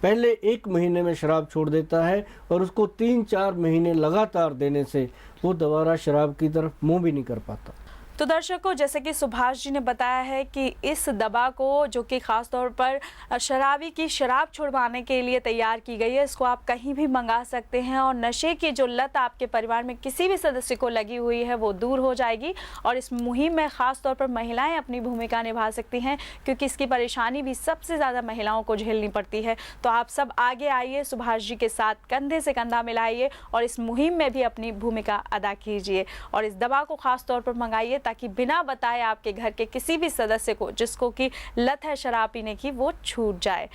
पहले 1 महीने में शराब छोड़ देता है और उसको 3-4 महीने लगातार देने से वो दोबारा शराब की तरफ मुंह भी नहीं कर पाता। तो दर्शकों, जैसे कि सुभाष जी ने बताया है कि इस दवा को, जो कि ख़ास तौर पर शराबी की शराब छुड़वाने के लिए तैयार की गई है, इसको आप कहीं भी मंगा सकते हैं और नशे की जो लत आपके परिवार में किसी भी सदस्य को लगी हुई है वो दूर हो जाएगी। और इस मुहिम में ख़ास तौर पर महिलाएं अपनी भूमिका निभा सकती हैं, क्योंकि इसकी परेशानी भी सबसे ज़्यादा महिलाओं को झेलनी पड़ती है। तो आप सब आगे आइए, सुभाष जी के साथ कंधे से कंधा मिलाइए और इस मुहिम में भी अपनी भूमिका अदा कीजिए और इस दवा को ख़ास तौर पर मंगाइए, ताकि बिना बताए आपके घर के किसी भी सदस्य को, जिसको कि लत है शराब पीने की, वो छूट जाए।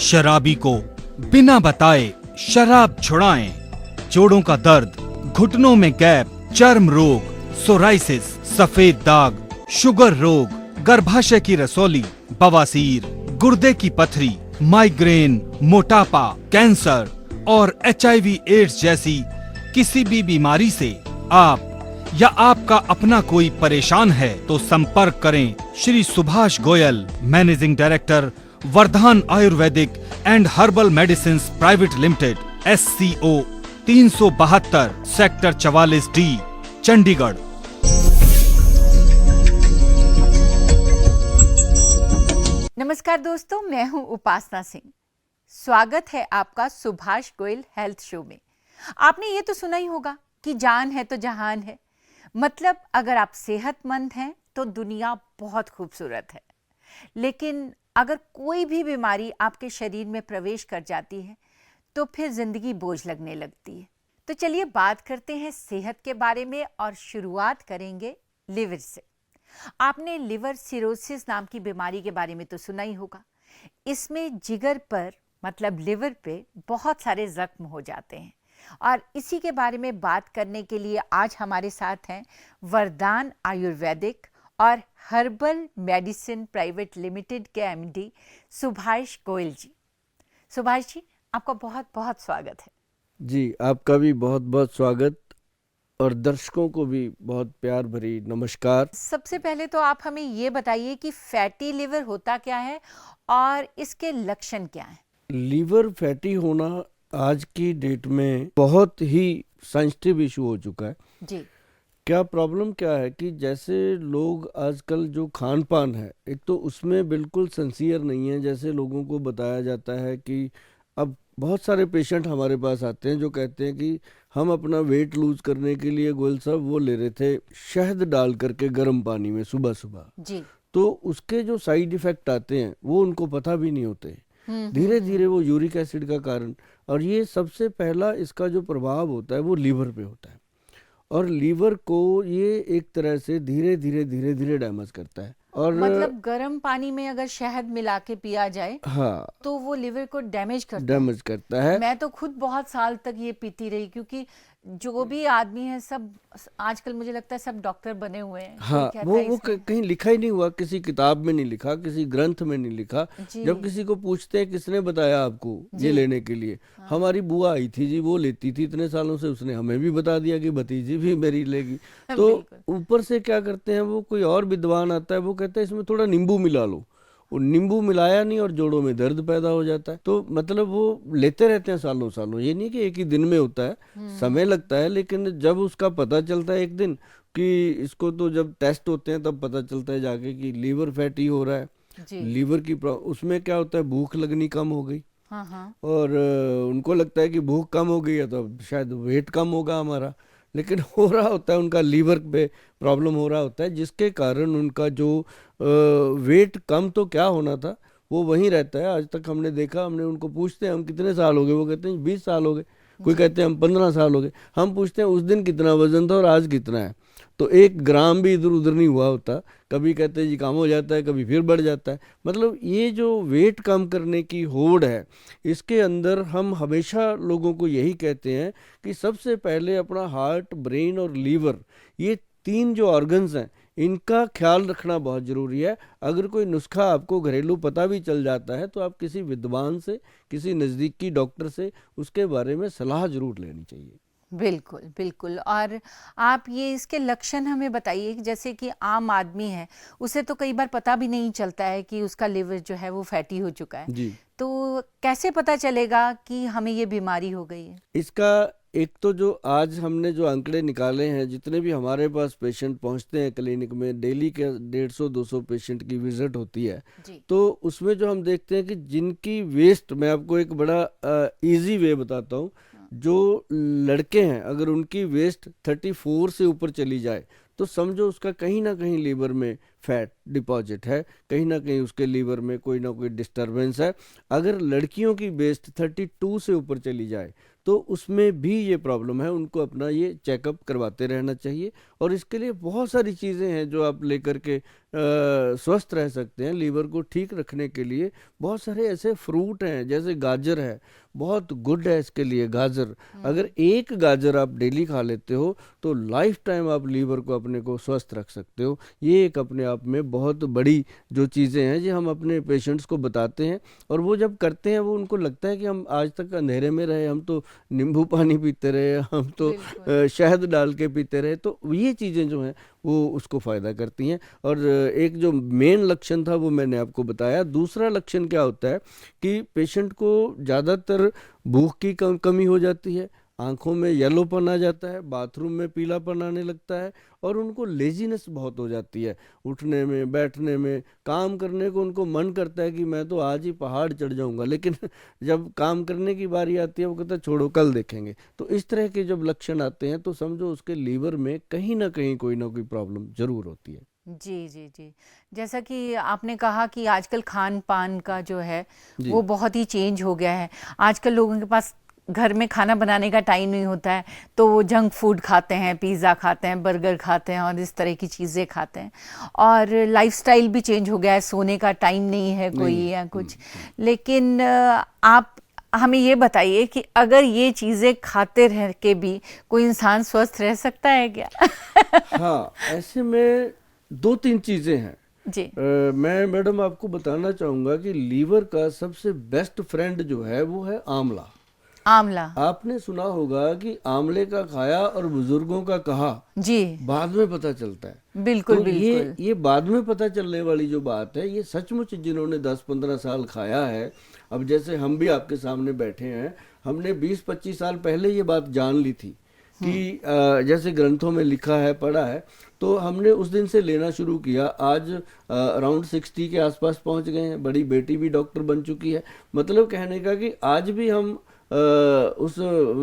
शराबी को बिना बताए शराब छुड़ाएं। जोड़ों का दर्द, घुटनों में गैप, चर्म रोग, सोराइसिस, सफेद दाग, शुगर रोग, गर्भाशय की रसौली, बवासीर, गुर्दे की पथरी, माइग्रेन, मोटापा, कैंसर और HIV एड्स जैसी किसी भी बीमारी से आप या आपका अपना कोई परेशान है तो संपर्क करें Shri Subhash Goyal, managing director Vardhan ayurvedic and herbal medicine private limited, SCO 372 sector 44D, Chandigarh. नमस्कार दोस्तों, मैं हूं उपासना सिंह। स्वागत है आपका सुभाष गोयल हेल्थ शो में। आपने ये तो सुना ही होगा कि जान है तो जहान है। मतलब अगर आप सेहतमंद हैं तो दुनिया बहुत खूबसूरत है, लेकिन अगर कोई भी बीमारी आपके शरीर में प्रवेश कर जाती है तो फिर जिंदगी बोझ लगने लगती है। तो चलिए बात करते हैं सेहत के बारे में और शुरुआत करेंगे लिवर से। आपने लिवर सिरोसिस नाम की बीमारी के बारे में तो सुना ही होगा। इसमें जिगर पर मतलब लिवर पे बहुत सारे जख्म हो जाते हैं और इसी के बारे में बात करने के लिए आज हमारे साथ हैं वरदान आयुर्वेदिक और हर्बल मेडिसिन प्राइवेट लिमिटेड के MD सुभाष गोयल जी। सुभाष जी, आपका बहुत बहुत स्वागत है। जी, आपका भी बहुत बहुत स्वागत और दर्शकों को भी बहुत प्यार भरी नमस्कार। सबसे पहले तो आप हमें ये बताइए कि फैटी लिवर होता क्या है और इसके लक्षण क्या हैं? लीवर फैटी होना आज की डेट में बहुत ही सेंसिटिव इशू हो चुका है। जी। क्या प्रॉब्लम क्या है कि जैसे लोग आजकल जो खान पान है, एक तो उसमें बिल्कुल सिंसियर नहीं है। जैसे लोगों को बताया जाता है कि अब बहुत सारे पेशेंट हमारे पास आते हैं जो कहते हैं कि हम अपना वेट लूज करने के लिए गोयल साहब वो ले रहे थे शहद डाल करके गर्म पानी में सुबह सुबह। जी। तो उसके जो साइड इफेक्ट आते हैं वो उनको पता भी नहीं होते। धीरे धीरे वो यूरिक एसिड का कारण, और ये सबसे पहला इसका जो प्रभाव होता है वो लीवर पे होता है, और लीवर को ये एक तरह से धीरे धीरे डैमेज करता है। और मतलब गर्म पानी में अगर शहद मिला के पिया जाए हाँ, तो वो लिवर को डैमेज करता है। मैं तो खुद बहुत साल तक ये पीती रही, क्योंकि जो भी आदमी है सब आजकल मुझे लगता है सब डॉक्टर बने हुए हैं। हाँ, वो कहीं लिखा ही नहीं हुआ, किसी किताब में नहीं लिखा, किसी ग्रंथ में नहीं लिखा। जब किसी को पूछते हैं किसने बताया आपको ये लेने के लिए, हमारी बुआ आई थी जी, वो लेती थी इतने सालों से, उसने हमें भी बता दिया कि भतीजी भी मेरी लेगी। तो ऊपर से क्या करते हैं, वो कोई और विद्वान आता है, वो कहता है इसमें थोड़ा नींबू मिला लो। वो नींबू मिलाया नहीं और जोड़ों में दर्द पैदा हो जाता है। तो मतलब वो लेते रहते हैं सालों सालों। ये नहीं कि एक ही दिन में होता है, समय लगता है, लेकिन जब उसका पता चलता है एक दिन कि इसको, तो जब टेस्ट होते हैं तब पता चलता है जाके कि लीवर फैटी हो रहा है। लीवर की उसमें क्या होता है, भूख लगनी कम हो गई। और उनको लगता है कि भूख कम हो गई है तो शायद वेट कम होगा हमारा, लेकिन हो रहा होता है उनका लीवर पे प्रॉब्लम हो रहा होता है, जिसके कारण उनका जो वेट कम तो क्या होना था वो वहीं रहता है। आज तक हमने देखा, हमने उनको पूछते हैं हम कितने साल हो गए, वो कहते हैं 20 साल हो गए, कोई कहते हैं हम 15 साल हो गए। हम पूछते हैं उस दिन कितना वजन था और आज कितना है, तो 1 ग्राम भी इधर उधर नहीं हुआ होता। कभी कहते हैं जी कम हो जाता है, कभी फिर बढ़ जाता है। मतलब ये जो वेट कम करने की होड़ है, इसके अंदर हम हमेशा लोगों को यही कहते हैं कि सबसे पहले अपना हार्ट, ब्रेन और लीवर, ये 3 जो ऑर्गन्स हैं, इनका ख्याल रखना बहुत ज़रूरी है। अगर कोई नुस्खा आपको घरेलू पता भी चल जाता है तो आप किसी विद्वान से, किसी नज़दीकी डॉक्टर से उसके बारे में सलाह ज़रूर लेनी चाहिए। बिल्कुल बिल्कुल। और आप ये इसके लक्षण हमें बताइए, जैसे कि आम आदमी है उसे तो कई बार पता भी नहीं चलता है कि उसका लिवर जो है वो फैटी हो चुका है जी। तो कैसे पता चलेगा कि हमें ये बीमारी हो गई है? इसका एक तो जो आज हमने जो आंकड़े निकाले हैं, जितने भी हमारे पास पेशेंट पहुंचते हैं क्लिनिक में, डेली के 150-200 पेशेंट की विजिट होती है, तो उसमें जो हम देखते हैं कि जिनकी वेस्ट, मैं आपको एक बड़ा इजी वे बताता हूँ, जो लड़के हैं अगर उनकी वेस्ट 34 से ऊपर चली जाए तो समझो उसका कहीं ना कहीं लीवर में फैट डिपॉजिट है, कहीं ना कहीं उसके लीवर में कोई ना कोई डिस्टरबेंस है। अगर लड़कियों की वेस्ट 32 से ऊपर चली जाए तो उसमें भी ये प्रॉब्लम है, उनको अपना ये चेकअप करवाते रहना चाहिए। और इसके लिए बहुत सारी चीज़ें हैं जो आप लेकर के स्वस्थ रह सकते हैं। लीवर को ठीक रखने के लिए बहुत सारे ऐसे फ्रूट हैं, जैसे गाजर है, बहुत गुड है इसके लिए गाजर। अगर एक गाजर आप डेली खा लेते हो तो लाइफ टाइम आप लीवर को अपने को स्वस्थ रख सकते हो। ये एक अपने आप में बहुत बड़ी जो चीज़ें हैं जो हम अपने पेशेंट्स को बताते हैं, और वो जब करते हैं वो उनको लगता है कि हम आज तक अंधेरे में रहे, हम तो नींबू पानी पीते रहे, हम तो शहद डाल के पीते रहे। तो ये चीज़ें जो हैं वो उसको फ़ायदा करती हैं। और एक जो मेन लक्षण था वो मैंने आपको बताया। दूसरा लक्षण क्या होता है कि पेशेंट को ज़्यादातर भूख की कमी हो जाती है, आंखों में येलोपन आ जाता है, बाथरूम में पीलापन आने लगता है, और उनको लेजीनेस बहुत हो जाती है, उठने में, बैठने में, काम करने को उनको मन करता है कि मैं तो आज ही पहाड़ चढ़ जाऊंगा, लेकिन जब काम करने की बारी आती है वो कहता है छोड़ो कल देखेंगे। तो इस तरह के जब लक्षण आते हैं तो समझो उसके लीवर में कहीं ना कहीं कोई ना कोई प्रॉब्लम जरूर होती है। जी जी जी, जैसा कि आपने कहा कि आजकल खान पान का जो है वो बहुत ही चेंज हो गया है। आजकल लोगों के पास घर में खाना बनाने का टाइम नहीं होता है, तो वो जंक फूड खाते हैं, पिज़्ज़ा खाते हैं, बर्गर खाते हैं और इस तरह की चीज़ें खाते हैं। और लाइफस्टाइल भी चेंज हो गया है, सोने का टाइम नहीं है कोई या कुछ। लेकिन आप हमें ये बताइए कि अगर ये चीज़ें खाते रह के भी कोई इंसान स्वस्थ रह सकता है क्या? हाँ, ऐसे में 2-3 चीज़ें हैं जी। मैं मैडम आपको बताना चाहूँगा कि लीवर का सबसे बेस्ट फ्रेंड जो है वो है आंवला। आंवला, आपने सुना होगा कि आंवले का खाया और बुजुर्गों का कहा जी, बाद में पता चलता है। बिल्कुल तो बिल्कुल। ये बाद में पता चलने वाली जो बात है, ये सचमुच जिन्होंने 10-15 साल खाया है, अब जैसे हम भी आपके सामने बैठे हैं, हमने 20-25 साल पहले ये बात जान ली थी कि जैसे ग्रंथों में लिखा है, पढ़ा है, तो हमने उस दिन से लेना शुरू किया। आज अराउंड 60 के आसपास पहुंच गए हैं, बड़ी बेटी भी डॉक्टर बन चुकी है। मतलब कहने का कि आज भी हम उस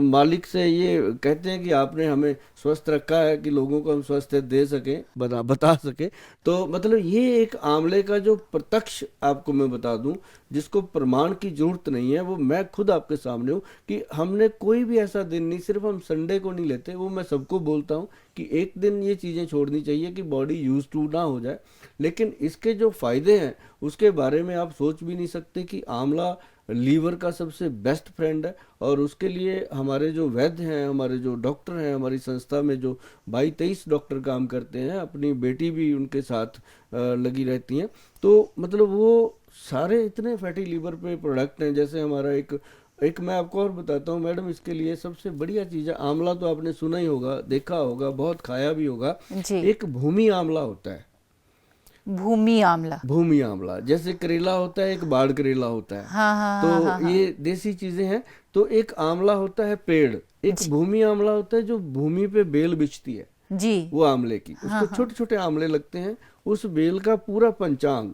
मालिक से ये कहते हैं कि आपने हमें स्वस्थ रखा है कि लोगों को हम स्वस्थ दे सकें, बता सकें। तो मतलब ये एक आंवले का जो प्रत्यक्ष आपको मैं बता दूं, जिसको प्रमाण की जरूरत नहीं है, वो मैं खुद आपके सामने हूँ कि हमने कोई भी ऐसा दिन नहीं, सिर्फ हम संडे को नहीं लेते, वो मैं सबको बोलता हूँ कि एक दिन ये चीज़ें छोड़नी चाहिए कि बॉडी यूज टू ना हो जाए। लेकिन इसके जो फायदे हैं उसके बारे में आप सोच भी नहीं सकते कि आंवला लीवर का सबसे बेस्ट फ्रेंड है। और उसके लिए हमारे जो वैद्य हैं, हमारे जो डॉक्टर हैं, हमारी संस्था में जो 22-23 डॉक्टर काम करते हैं, अपनी बेटी भी उनके साथ लगी रहती हैं। तो मतलब वो सारे इतने फैटी लीवर पे प्रोडक्ट हैं। जैसे हमारा एक मैं आपको और बताता हूँ मैडम, इसके लिए सबसे बढ़िया चीज़ है, आंवला तो आपने सुना ही होगा, देखा होगा, बहुत खाया भी होगा। एक भूमि आंवला होता है। भूमि आंवला, भूमि आंवला जैसे करेला होता है, एक बाढ़ करेला होता है। हाँ, तो हाँ, ये देसी चीजें हैं। तो एक आंवला होता है पेड़, एक भूमि आंवला होता है जो भूमि पे बेल बिछती है जी, वो आंवले की, उसको छोटे छोटे आंवले लगते हैं। उस बेल का पूरा पंचांग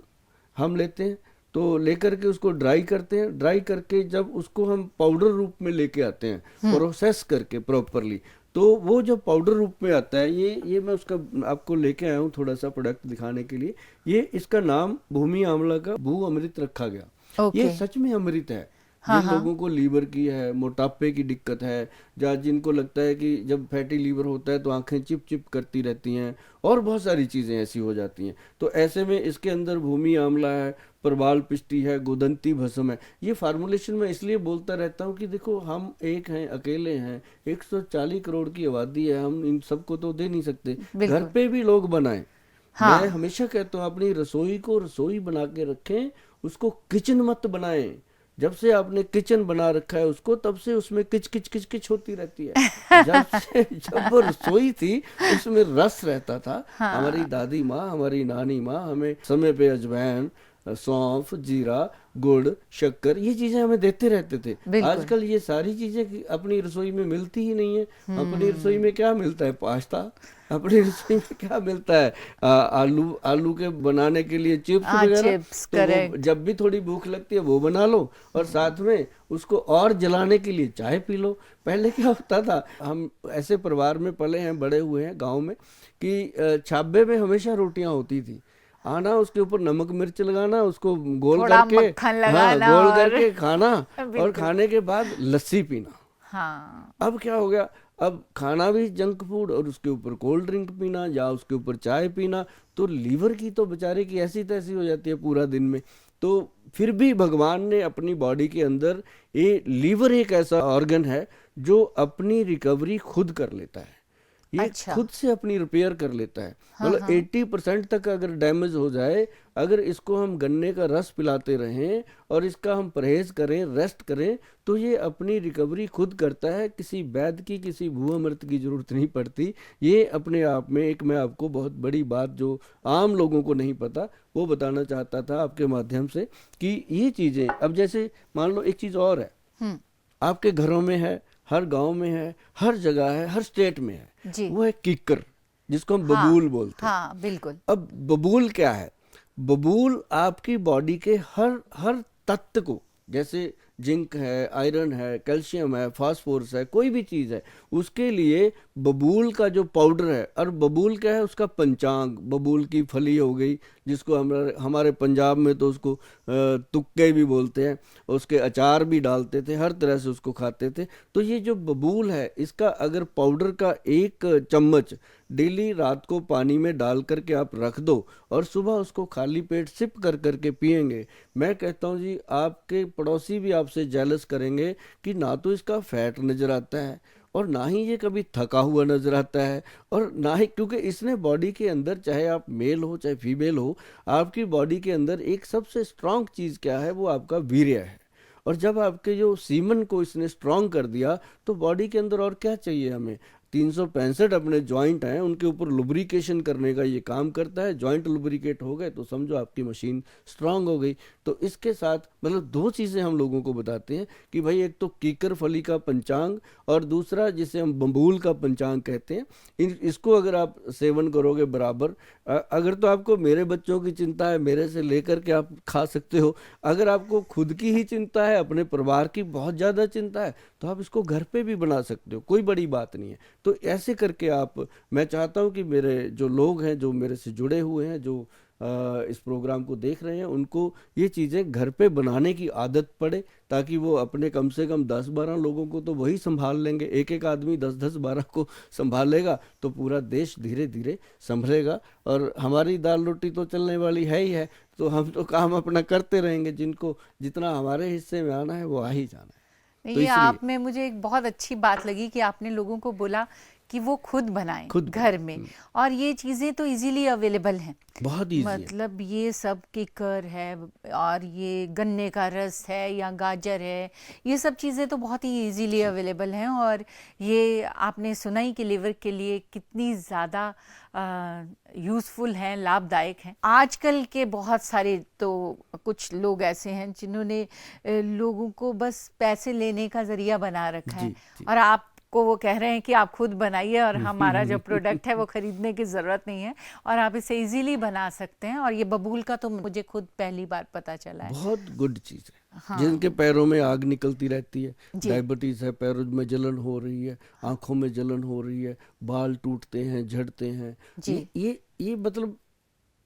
हम लेते हैं, तो लेकर के उसको ड्राई करते हैं। ड्राई करके जब उसको हम पाउडर रूप में लेके आते हैं, प्रोसेस करके प्रॉपरली, तो वो जब पाउडर रूप में आता है, ये मैं उसका आपको लेके आया हूँ थोड़ा सा प्रोडक्ट दिखाने के लिए। ये इसका नाम भूमि आंवला का भू अमृत रखा गया। ये सच में अमृत है। जिन लोगों को लीवर की है, मोटापे की दिक्कत है, या जिनको लगता है कि जब फैटी लीवर होता है तो आंखें चिप चिप करती रहती हैं और बहुत सारी चीज़ें ऐसी हो जाती हैं, तो ऐसे में इसके अंदर भूमि आंवला है, प्रबाल पिष्टी है, गोदंती भस्म है। ये फार्मूलेशन मैं इसलिए बोलता रहता हूँ कि देखो हम एक हैं, अकेले हैं, 140 करोड़ की आबादी है, हम इन सबको तो दे नहीं सकते, घर पे भी लोग बनाएं। मैं हमेशा कहता हूँ अपनी रसोई को रसोई बना के रखें, उसको किचन मत बनाएं। जब से आपने किचन बना रखा है उसको, तब से उसमें किच किच किच किच होती रहती है। जब वो रसोई थी उसमें रस रहता था। हमारी दादी माँ, हमारी नानी माँ हमें समय पे अजवाइन, सौंफ, जीरा, गुड़, शक्कर, ये चीजें हमें देते रहते थे। आजकल ये सारी चीजें अपनी रसोई में मिलती ही नहीं है। अपनी रसोई में क्या मिलता है? पास्ता। अपनी रसोई में क्या मिलता है? आलू के बनाने के लिए चिप्स वगैरह। तो जब भी थोड़ी भूख लगती है वो बना लो, और साथ में उसको और जलाने के लिए चाय पी लो। पहले क्या होता था, हम ऐसे परिवार में पले हैं, बड़े हुए हैं गाँव में, कि छाबे में हमेशा रोटियां होती थी। आना, उसके ऊपर नमक मिर्च लगाना, उसको गोल करके गोल करके खाना, और खाने के बाद लस्सी पीना। अब क्या हो गया, अब खाना भी जंक फूड और उसके ऊपर कोल्ड ड्रिंक पीना या उसके ऊपर चाय पीना। तो लीवर की तो बेचारे की ऐसी तैसी हो जाती है पूरा दिन में। तो फिर भी भगवान ने अपनी बॉडी के अंदर, ये लीवर एक ऐसा ऑर्गन है जो अपनी रिकवरी खुद कर लेता है, ये अच्छा। खुद से अपनी रिपेयर कर लेता है। मतलब 80% तक अगर डैमेज हो जाए, अगर इसको हम गन्ने का रस पिलाते रहें और इसका हम परहेज करें, रेस्ट करें, तो ये अपनी रिकवरी खुद करता है। किसी वैद्य की, किसी भूअमृत की जरूरत नहीं पड़ती। ये अपने आप में एक, मैं आपको बहुत बड़ी बात जो आम लोगों को नहीं पता वो बताना चाहता था आपके माध्यम से, कि ये चीज़ें, अब जैसे मान लो एक चीज़ और है, आपके घरों में है, हर गांव में है, हर जगह है, हर स्टेट में है, जी। वो है कीकर, जिसको हम बबूल बोलते हैं। हाँ बिल्कुल। अब बबूल क्या है? बबूल आपकी बॉडी के हर हर तत्व को, जैसे जिंक है, आयरन है, कैल्शियम है, फास्फोरस है, कोई भी चीज़ है, उसके लिए बबूल का जो पाउडर है, और बबूल क्या है? उसका पंचांग, बबूल की फली हो गई, जिसको हमारे पंजाब में तो उसको तुक्के भी बोलते हैं, उसके अचार भी डालते थे, हर तरह से उसको खाते थे। तो ये जो बबूल है, इसका अगर पाउडर का 1 चम्मच डेली रात को पानी में डाल करके आप रख दो और सुबह उसको खाली पेट सिप कर करके पिएंगे, मैं कहता हूँ जी आपके पड़ोसी भी आपसे जेलस करेंगे कि ना तो इसका फैट नज़र आता है और ना ही ये कभी थका हुआ नजर आता है, और ना ही, क्योंकि इसने बॉडी के अंदर, चाहे आप मेल हो चाहे फीमेल हो, आपकी बॉडी के अंदर एक सबसे स्ट्रांग चीज़ क्या है? वो आपका वीर्य है। और जब आपके जो सीमन को इसने स्ट्रांग कर दिया, तो बॉडी के अंदर और क्या चाहिए हमें? 365 अपने जॉइंट हैं, उनके ऊपर लुब्रिकेशन करने का ये काम करता है। जॉइंट लुब्रिकेट हो गए तो समझो आपकी मशीन स्ट्रांग हो गई। तो इसके साथ मतलब 2 चीज़ें हम लोगों को बताते हैं कि भाई, एक तो कीकर फली का पंचांग और दूसरा जिसे हम बबूल का पंचांग कहते हैं। इसको अगर आप सेवन करोगे बराबर, अगर तो आपको मेरे बच्चों की चिंता है, मेरे से लेकर के आप खा सकते हो। अगर आपको खुद की ही चिंता है, अपने परिवार की बहुत ज़्यादा चिंता है, तो आप इसको घर पे भी बना सकते हो, कोई बड़ी बात नहीं है। तो ऐसे करके आप, मैं चाहता हूं कि मेरे जो लोग हैं, जो मेरे से जुड़े हुए हैं, जो इस प्रोग्राम को देख रहे हैं, उनको ये चीज़ें घर पे बनाने की आदत पड़े, ताकि वो अपने कम से कम 10-12 लोगों को तो वही संभाल लेंगे। एक आदमी 10-10-12 को संभालेगा तो पूरा देश धीरे धीरे संभलेगा। और हमारी दाल रोटी तो चलने वाली है ही है, तो हम तो काम अपना करते रहेंगे। जिनको जितना हमारे हिस्से में आना है वो आ ही जाना है। तो ये इसलिए आप में मुझे एक बहुत अच्छी बात लगी कि आपने लोगों को बोला कि वो खुद बनाएं खुद घर में, और ये चीज़ें तो इजीली अवेलेबल हैं। बहुत ईजी है। मतलब ये सब किकर है और ये गन्ने का रस है या गाजर है, ये सब चीज़ें तो बहुत ही इजीली अवेलेबल हैं। और ये आपने सुना ही कि लिवर के लिए कितनी ज़्यादा यूज़फुल हैं, लाभदायक हैं। आजकल के बहुत सारे तो कुछ लोग ऐसे हैं जिन्होंने लोगों को बस पैसे लेने का ज़रिया बना रखा है, और आपको वो कह रहे हैं कि आप खुद बनाइए और हमारा जो प्रोडक्ट है वो खरीदने की ज़रूरत नहीं है, और आप इसे इजीली बना सकते हैं। और ये बबूल का तो मुझे खुद पहली बार पता चला है। बहुत गुड चीज़ है। हाँ। जिनके पैरों में आग निकलती रहती है, डायबिटीज है, पैरों में जलन हो रही है, आंखों में जलन हो रही है, बाल टूटते हैं, झड़ते हैं, ये मतलब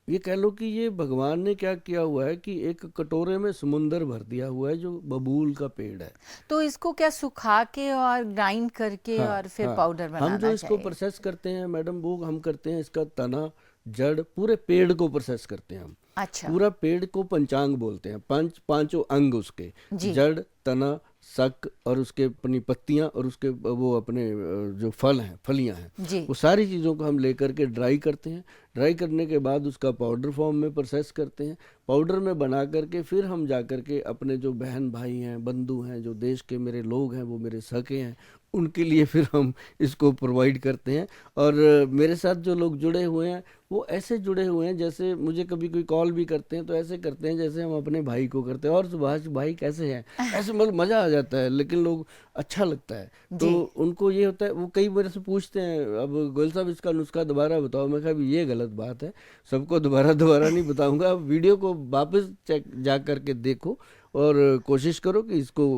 ये कह लो कि ये भगवान ने क्या किया हुआ है कि एक कटोरे में समुंदर भर दिया हुआ है जो बबूल का पेड़ है। तो इसको क्या सुखा के और ग्राइंड करके और फिर पाउडर बनाना हम जो इसको प्रोसेस करते हैं मैडम, वो हम करते हैं इसका तना, जड़, पूरे पेड़ को प्रोसेस करते हैं हम। अच्छा। पूरा पेड़ को पंचांग बोलते हैं, पांचों अंग उसके, जड़, तना, सक और उसके अपनी पत्तियां और उसके वो अपने जो फल हैं, फलियां हैं, वो सारी चीज़ों को हम लेकर के ड्राई करते हैं। ड्राई करने के बाद उसका पाउडर फॉर्म में प्रोसेस करते हैं। पाउडर में बना करके फिर हम जा कर के अपने जो बहन भाई हैं, बंधु हैं, जो देश के मेरे लोग हैं, वो मेरे सके हैं, उनके लिए फिर हम इसको प्रोवाइड करते हैं। और मेरे साथ जो लोग जुड़े हुए हैं वो ऐसे जुड़े हुए हैं जैसे मुझे कभी कोई कॉल भी करते हैं तो ऐसे करते हैं जैसे हम अपने भाई को करते हैं, और सुभाष भाई कैसे हैं, ऐसे मतलब मज़ा आ जाता है। लेकिन लोग अच्छा लगता है तो उनको ये होता है, वो कई मेरे से पूछते हैं, अब गोयल साहब इसका नुस्खा दोबारा बताओ। मैं कहा ये गलत बात है, सबको दोबारा नहीं बताऊंगा। वीडियो को वापस चेक जा करके देखो और कोशिश करो कि इसको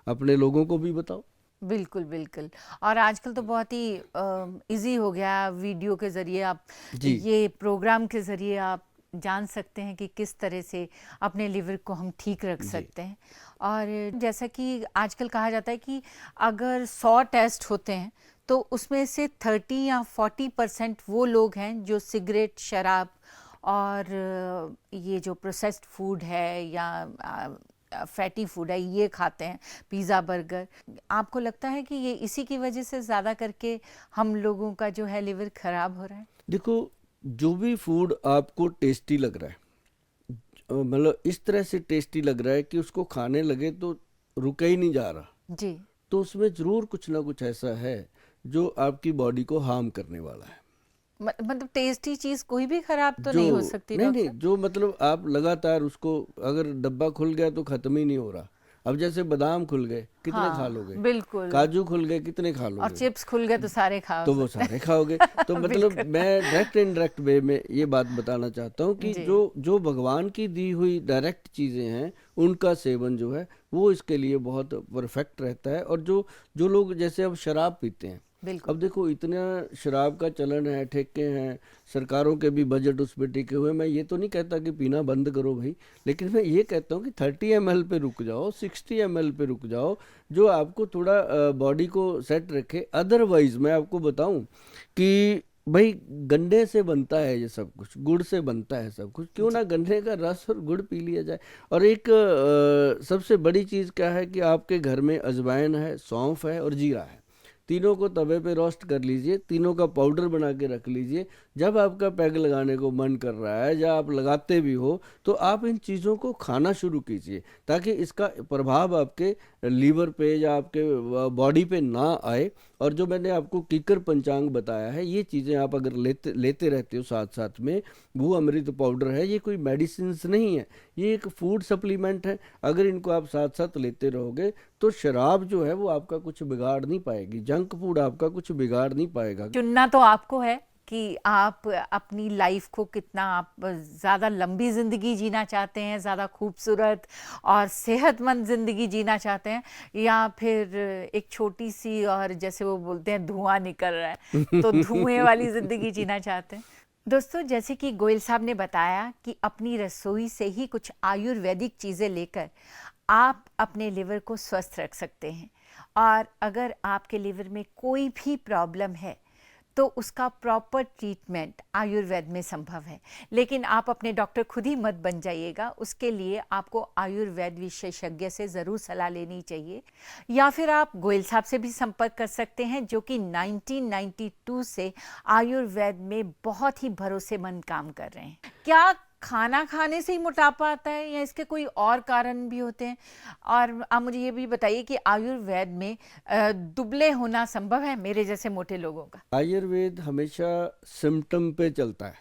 अपने लोगों को भी बताओ। बिल्कुल बिल्कुल। और आजकल तो बहुत ही इजी हो गया, वीडियो के ज़रिए आप, ये प्रोग्राम के ज़रिए आप जान सकते हैं कि किस तरह से अपने लिवर को हम ठीक रख सकते हैं। और जैसा कि आजकल कहा जाता है कि अगर 100 टेस्ट होते हैं तो उसमें से 30 या 40% वो लोग हैं जो सिगरेट, शराब और ये जो प्रोसेस्ड फूड है या फैटी फूड है ये खाते हैं, पिज़्ज़ा बर्गर, आपको लगता है कि ये इसी की वजह से ज़्यादा करके हम लोगों का जो है लिवर खराब हो रहा है? देखो, जो भी फूड आपको टेस्टी लग रहा है, मतलब इस तरह से टेस्टी लग रहा है कि उसको खाने लगे तो रुका ही नहीं जा रहा, जी, तो उसमें ज़रूर कुछ ना कुछ ऐसा है जो आपकी बॉडी को हार्म करने वाला है। मतलब टेस्टी चीज कोई भी खराब तो जो नहीं हो सकती नहीं डॉक्टर नहीं, जो मतलब आप लगातार उसको, अगर डब्बा खुल गया तो खत्म ही नहीं हो रहा। अब जैसे बादाम खुल गए, कितने हाँ, खा लोगे? बिल्कुल। काजू खुल गए, कितने खा और लोगे? चिप्स खुल गए तो सारे खाओ, तो वो सारे खाओगे। तो मतलब मैं डायरेक्ट इनडायरेक्ट वे में ये बात बताना चाहता हूँ कि जी। जो भगवान की दी हुई डायरेक्ट चीज़ें हैं उनका सेवन जो है वो इसके लिए बहुत परफेक्ट रहता है। और जो लोग जैसे अब शराब पीते हैं, बिल्कुल। अब देखो इतना शराब का चलन है, ठेके हैं, सरकारों के भी बजट उस पर टिके हुए। मैं ये तो नहीं कहता कि पीना बंद करो भाई, लेकिन मैं ये कहता हूँ कि 30 ml पे रुक जाओ, 60 ml पे रुक जाओ, जो आपको थोड़ा बॉडी को सेट रखे। अदरवाइज मैं आपको बताऊं कि भाई गन्ने से बनता है ये सब कुछ, गुड़ से बनता है सब कुछ, क्यों ना गन्ने का रस और गुड़ पी लिया जाए। और एक सबसे बड़ी चीज़ क्या है कि आपके घर में अजवाइन है, सौंफ है और जीरा है, तीनों को तवे पे रोस्ट कर लीजिए, तीनों का पाउडर बना के रख लीजिए। जब आपका पैग लगाने को मन कर रहा है या आप लगाते भी हो तो आप इन चीज़ों को खाना शुरू कीजिए, ताकि इसका प्रभाव आपके लीवर पे या आपके बॉडी पे ना आए। और जो मैंने आपको कीकर पंचांग बताया है, ये चीज़ें आप अगर लेते रहते हो साथ साथ में, वो अमृत पाउडर है, ये कोई मेडिसिन नहीं है, ये एक फूड सप्लीमेंट है। अगर इनको आप साथ साथ लेते रहोगे तो शराब जो है वो आपका कुछ बिगाड़ नहीं पाएगी, जंक फूड आपका कुछ बिगाड़ नहीं पाएगा। चुनना तो आपको है कि आप अपनी लाइफ को कितना आप ज़्यादा लंबी ज़िंदगी जीना चाहते हैं, ज़्यादा खूबसूरत और सेहतमंद ज़िंदगी जीना चाहते हैं, या फिर एक छोटी सी और जैसे वो बोलते हैं धुआं निकल रहा है तो धुएं वाली ज़िंदगी जीना चाहते हैं। दोस्तों, जैसे कि गोयल साहब ने बताया कि अपनी रसोई से ही कुछ आयुर्वेदिक चीज़ें लेकर आप अपने लिवर को स्वस्थ रख सकते हैं। और अगर आपके लिवर में कोई भी प्रॉब्लम है तो उसका प्रॉपर ट्रीटमेंट आयुर्वेद में संभव है। लेकिन आप अपने डॉक्टर खुद ही मत बन जाइएगा, उसके लिए आपको आयुर्वेद विशेषज्ञ से ज़रूर सलाह लेनी चाहिए, या फिर आप गोयल साहब से भी संपर्क कर सकते हैं, जो कि 1992 से आयुर्वेद में बहुत ही भरोसेमंद काम कर रहे हैं। क्या खाना खाने से ही मोटापा आता है या इसके कोई और कारण भी होते हैं? और आप मुझे ये भी बताइए कि आयुर्वेद में दुबले होना संभव है मेरे जैसे मोटे लोगों का? आयुर्वेद हमेशा सिम्टम पे चलता है।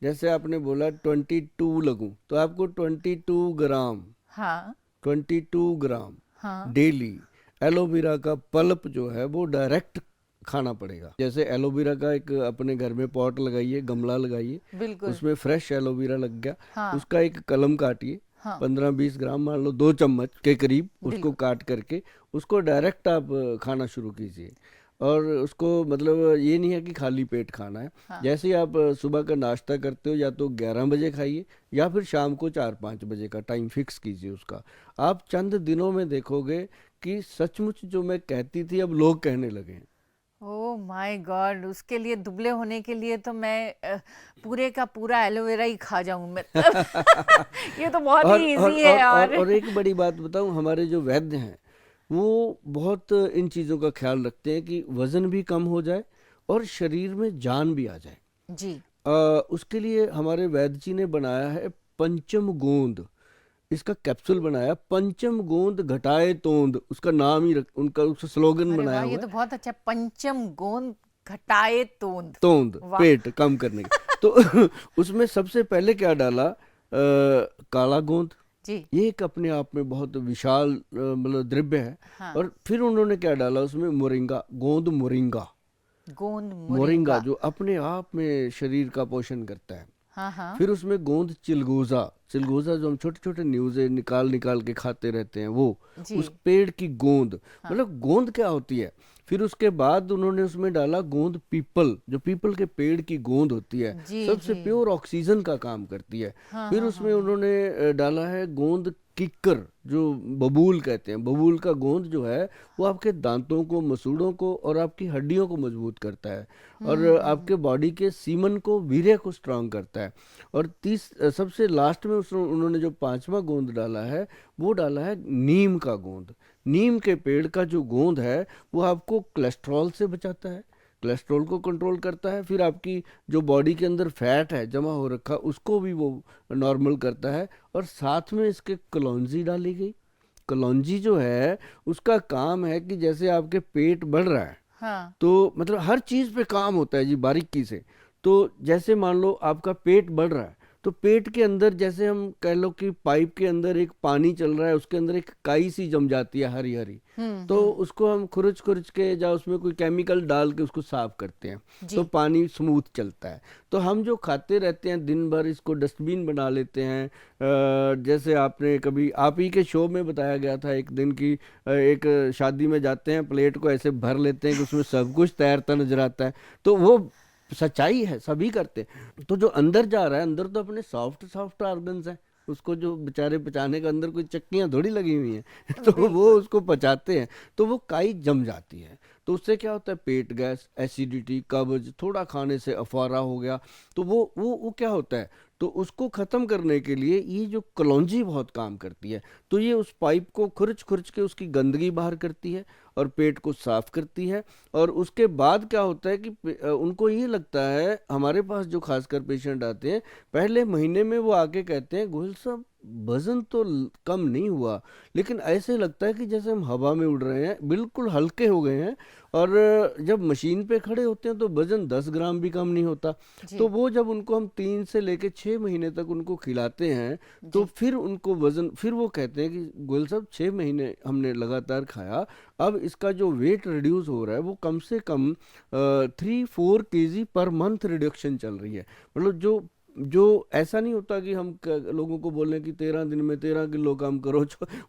जैसे आपने बोला 22 लगूं, तो आपको 22 ग्राम, हाँ 22 ग्राम हाँ डेली एलोवेरा का पल्प जो है वो डायरेक्ट खाना पड़ेगा। जैसे एलोवेरा का एक अपने घर में पॉट लगाइए, गमला लगाइए, बिल्कुल। उसमें फ्रेश एलोवेरा लग गया, हाँ। उसका एक कलम काटिए, हाँ। 15-20 ग्राम, मान लो 2 चम्मच के करीब, उसको काट करके उसको डायरेक्ट आप खाना शुरू कीजिए। और उसको मतलब ये नहीं है कि खाली पेट खाना है। हाँ। जैसे ही आप सुबह का नाश्ता करते हो, या तो 11 बजे खाइए या फिर शाम को 4-5 बजे का टाइम फिक्स कीजिए उसका। आप चंद दिनों में देखोगे कि सचमुच जो मैं कहती थी अब लोग कहने लगे हैं। ओह माय गॉड, उसके लिए दुबले होने के लिए तो मैं पूरे का पूरा एलोवेरा ही खा जाऊं मैं। ये तो बहुत ही इजी है। और एक बड़ी बात बताऊं, हमारे जो वैद्य हैं वो बहुत इन चीज़ों का ख्याल रखते हैं कि वज़न भी कम हो जाए और शरीर में जान भी आ जाए जी। उसके लिए हमारे वैद्य जी ने बनाया है पंचम गोंद, इसका कैप्सूल बनाया, पंचम गोंद घटाए तोंद, उसका नाम ही उसका स्लोगन अरे बनाया वाह, हुआ ये है। तो बहुत अच्छा, पंचम गोंद घटाए तोंद। तोंद, वाह। पेट कम करने के। तो उसमें सबसे पहले क्या डाला, काला गोंद, जी। ये एक अपने आप में बहुत विशाल मतलब द्रव्य है। हाँ। और फिर उन्होंने क्या डाला उसमें, मोरिंगा, गोंद मोरिंगा, गोंद मोरिंगा जो अपने आप में शरीर का पोषण करता है। हाँ हाँ फिर उसमें गोंद चिलगोजा, चिलगोजा जो हम छोटे छोटे न्यूज़े निकाल निकाल के खाते रहते हैं, वो जी। उस पेड़ की गोंद। मतलब गोंद क्या होती है, फिर उसके बाद उन्होंने उसमें डाला गोंद पीपल, जो पीपल के पेड़ की गोंद होती है, जी, सबसे जी। प्योर ऑक्सीजन का काम करती है। हाँ, फिर हाँ, उसमें उन्होंने डाला है गोंद किक्कर, जो बबूल कहते हैं। बबूल का गोंद जो है वो आपके दांतों को, मसूड़ों को और आपकी हड्डियों को मजबूत करता है, और आपके बॉडी के सीमन को, वीर्य को स्ट्रांग करता है। और सबसे लास्ट में उन्होंने जो 5वां गोंद डाला है वो डाला है नीम का गोंद। नीम के पेड़ का जो गोंद है वो आपको कोलेस्ट्रॉल से बचाता है, कोलेस्ट्रॉल को कंट्रोल करता है। फिर आपकी जो बॉडी के अंदर फैट है जमा हो रखा, उसको भी वो नॉर्मल करता है। और साथ में इसके कलौंजी डाली गई। कलौंजी जो है उसका काम है कि जैसे आपके पेट बढ़ रहा है, हाँ, तो मतलब हर चीज़ पे काम होता है जी बारीकी से। तो जैसे मान लो आपका पेट बढ़ रहा है, तो पेट के अंदर जैसे हम कह लो कि पाइप के अंदर एक पानी चल रहा है, उसके अंदर एक काई सी जम जाती है हरी हरी, तो उसको हम खुरच खुरच के या उसमें कोई केमिकल डाल के उसको साफ करते हैं, जी। तो पानी स्मूथ चलता है। तो हम जो खाते रहते हैं दिन भर, इसको डस्टबिन बना लेते हैं। जैसे आपने कभी, आप ही के शो में बताया गया था एक दिन की, एक शादी में जाते हैं, प्लेट को ऐसे भर लेते हैं कि उसमें सब कुछ तैरता नजर आता है। तो वो सच्चाई है, सभी करते हैं। तो जो अंदर जा रहा है, अंदर तो अपने सॉफ्ट ऑर्गन्स हैं, उसको जो बेचारे पचाने के अंदर कोई चक्कियाँ थोड़ी लगी हुई हैं तो वो उसको पचाते हैं, तो वो काई जम जाती है। तो उससे क्या होता है, पेट गैस, एसिडिटी, कब्ज, थोड़ा खाने से अफारा हो गया, तो वो क्या होता है, तो उसको ख़त्म करने के लिए ये जो कलौंजी बहुत काम करती है। तो ये उस पाइप को खुरच खुरच के उसकी गंदगी बाहर करती है और पेट को साफ करती है। और उसके बाद क्या होता है कि उनको ये लगता है, हमारे पास जो खासकर पेशेंट आते हैं, पहले महीने में वो आके कहते हैं, गोहिल साहब वजन तो कम नहीं हुआ, लेकिन ऐसे लगता है कि जैसे हम हवा में उड़ रहे हैं, बिल्कुल हल्के हो गए हैं। और जब मशीन पे खड़े होते हैं तो वजन 10 ग्राम भी कम नहीं होता। तो वो जब उनको हम 3 से लेके 6 महीने तक उनको खिलाते हैं, तो फिर उनको वजन, फिर वो कहते हैं कि गोयल साहब 6 महीने हमने लगातार खाया, अब इसका जो वेट रिड्यूस हो रहा है वो कम से कम 3-4 kg पर मंथ रिडक्शन चल रही है। मतलब जो ऐसा नहीं होता कि हम लोगों को बोलें कि 13 दिन में 13 किलो कम करो,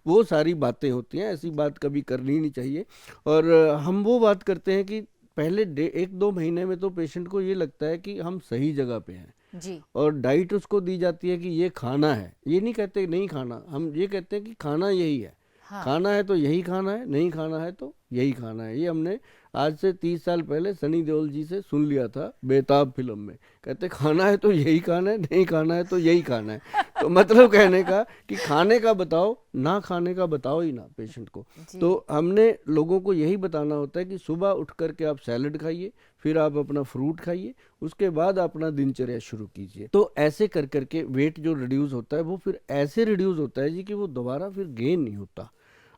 वो सारी बातें होती हैं, ऐसी बात कभी करनी ही नहीं चाहिए। और हम वो बात करते हैं कि पहले 1-2 महीने में तो पेशेंट को ये लगता है कि हम सही जगह पे हैं जी, और डाइट उसको दी जाती है कि ये खाना है। ये नहीं कहते नहीं खाना, हम ये कहते हैं कि खाना यही है। हाँ, खाना है तो यही खाना है, नहीं खाना है तो यही खाना है। ये हमने आज से 30 साल पहले सनी देओल जी से सुन लिया था बेताब फिल्म में। कहते खाना है तो यही खाना है, नहीं खाना है तो यही खाना है। तो मतलब कहने का कि खाने का बताओ, ना खाने का बताओ ही ना पेशेंट को। तो हमने लोगों को यही बताना होता है कि सुबह उठ करके आप सैलड खाइए, फिर आप अपना फ्रूट खाइए, उसके बाद अपना दिनचर्या शुरू कीजिए। तो ऐसे कर करके वेट जो रिड्यूस होता है वो फिर ऐसे रिड्यूस होता है जी कि वो दोबारा फिर गेन नहीं होता।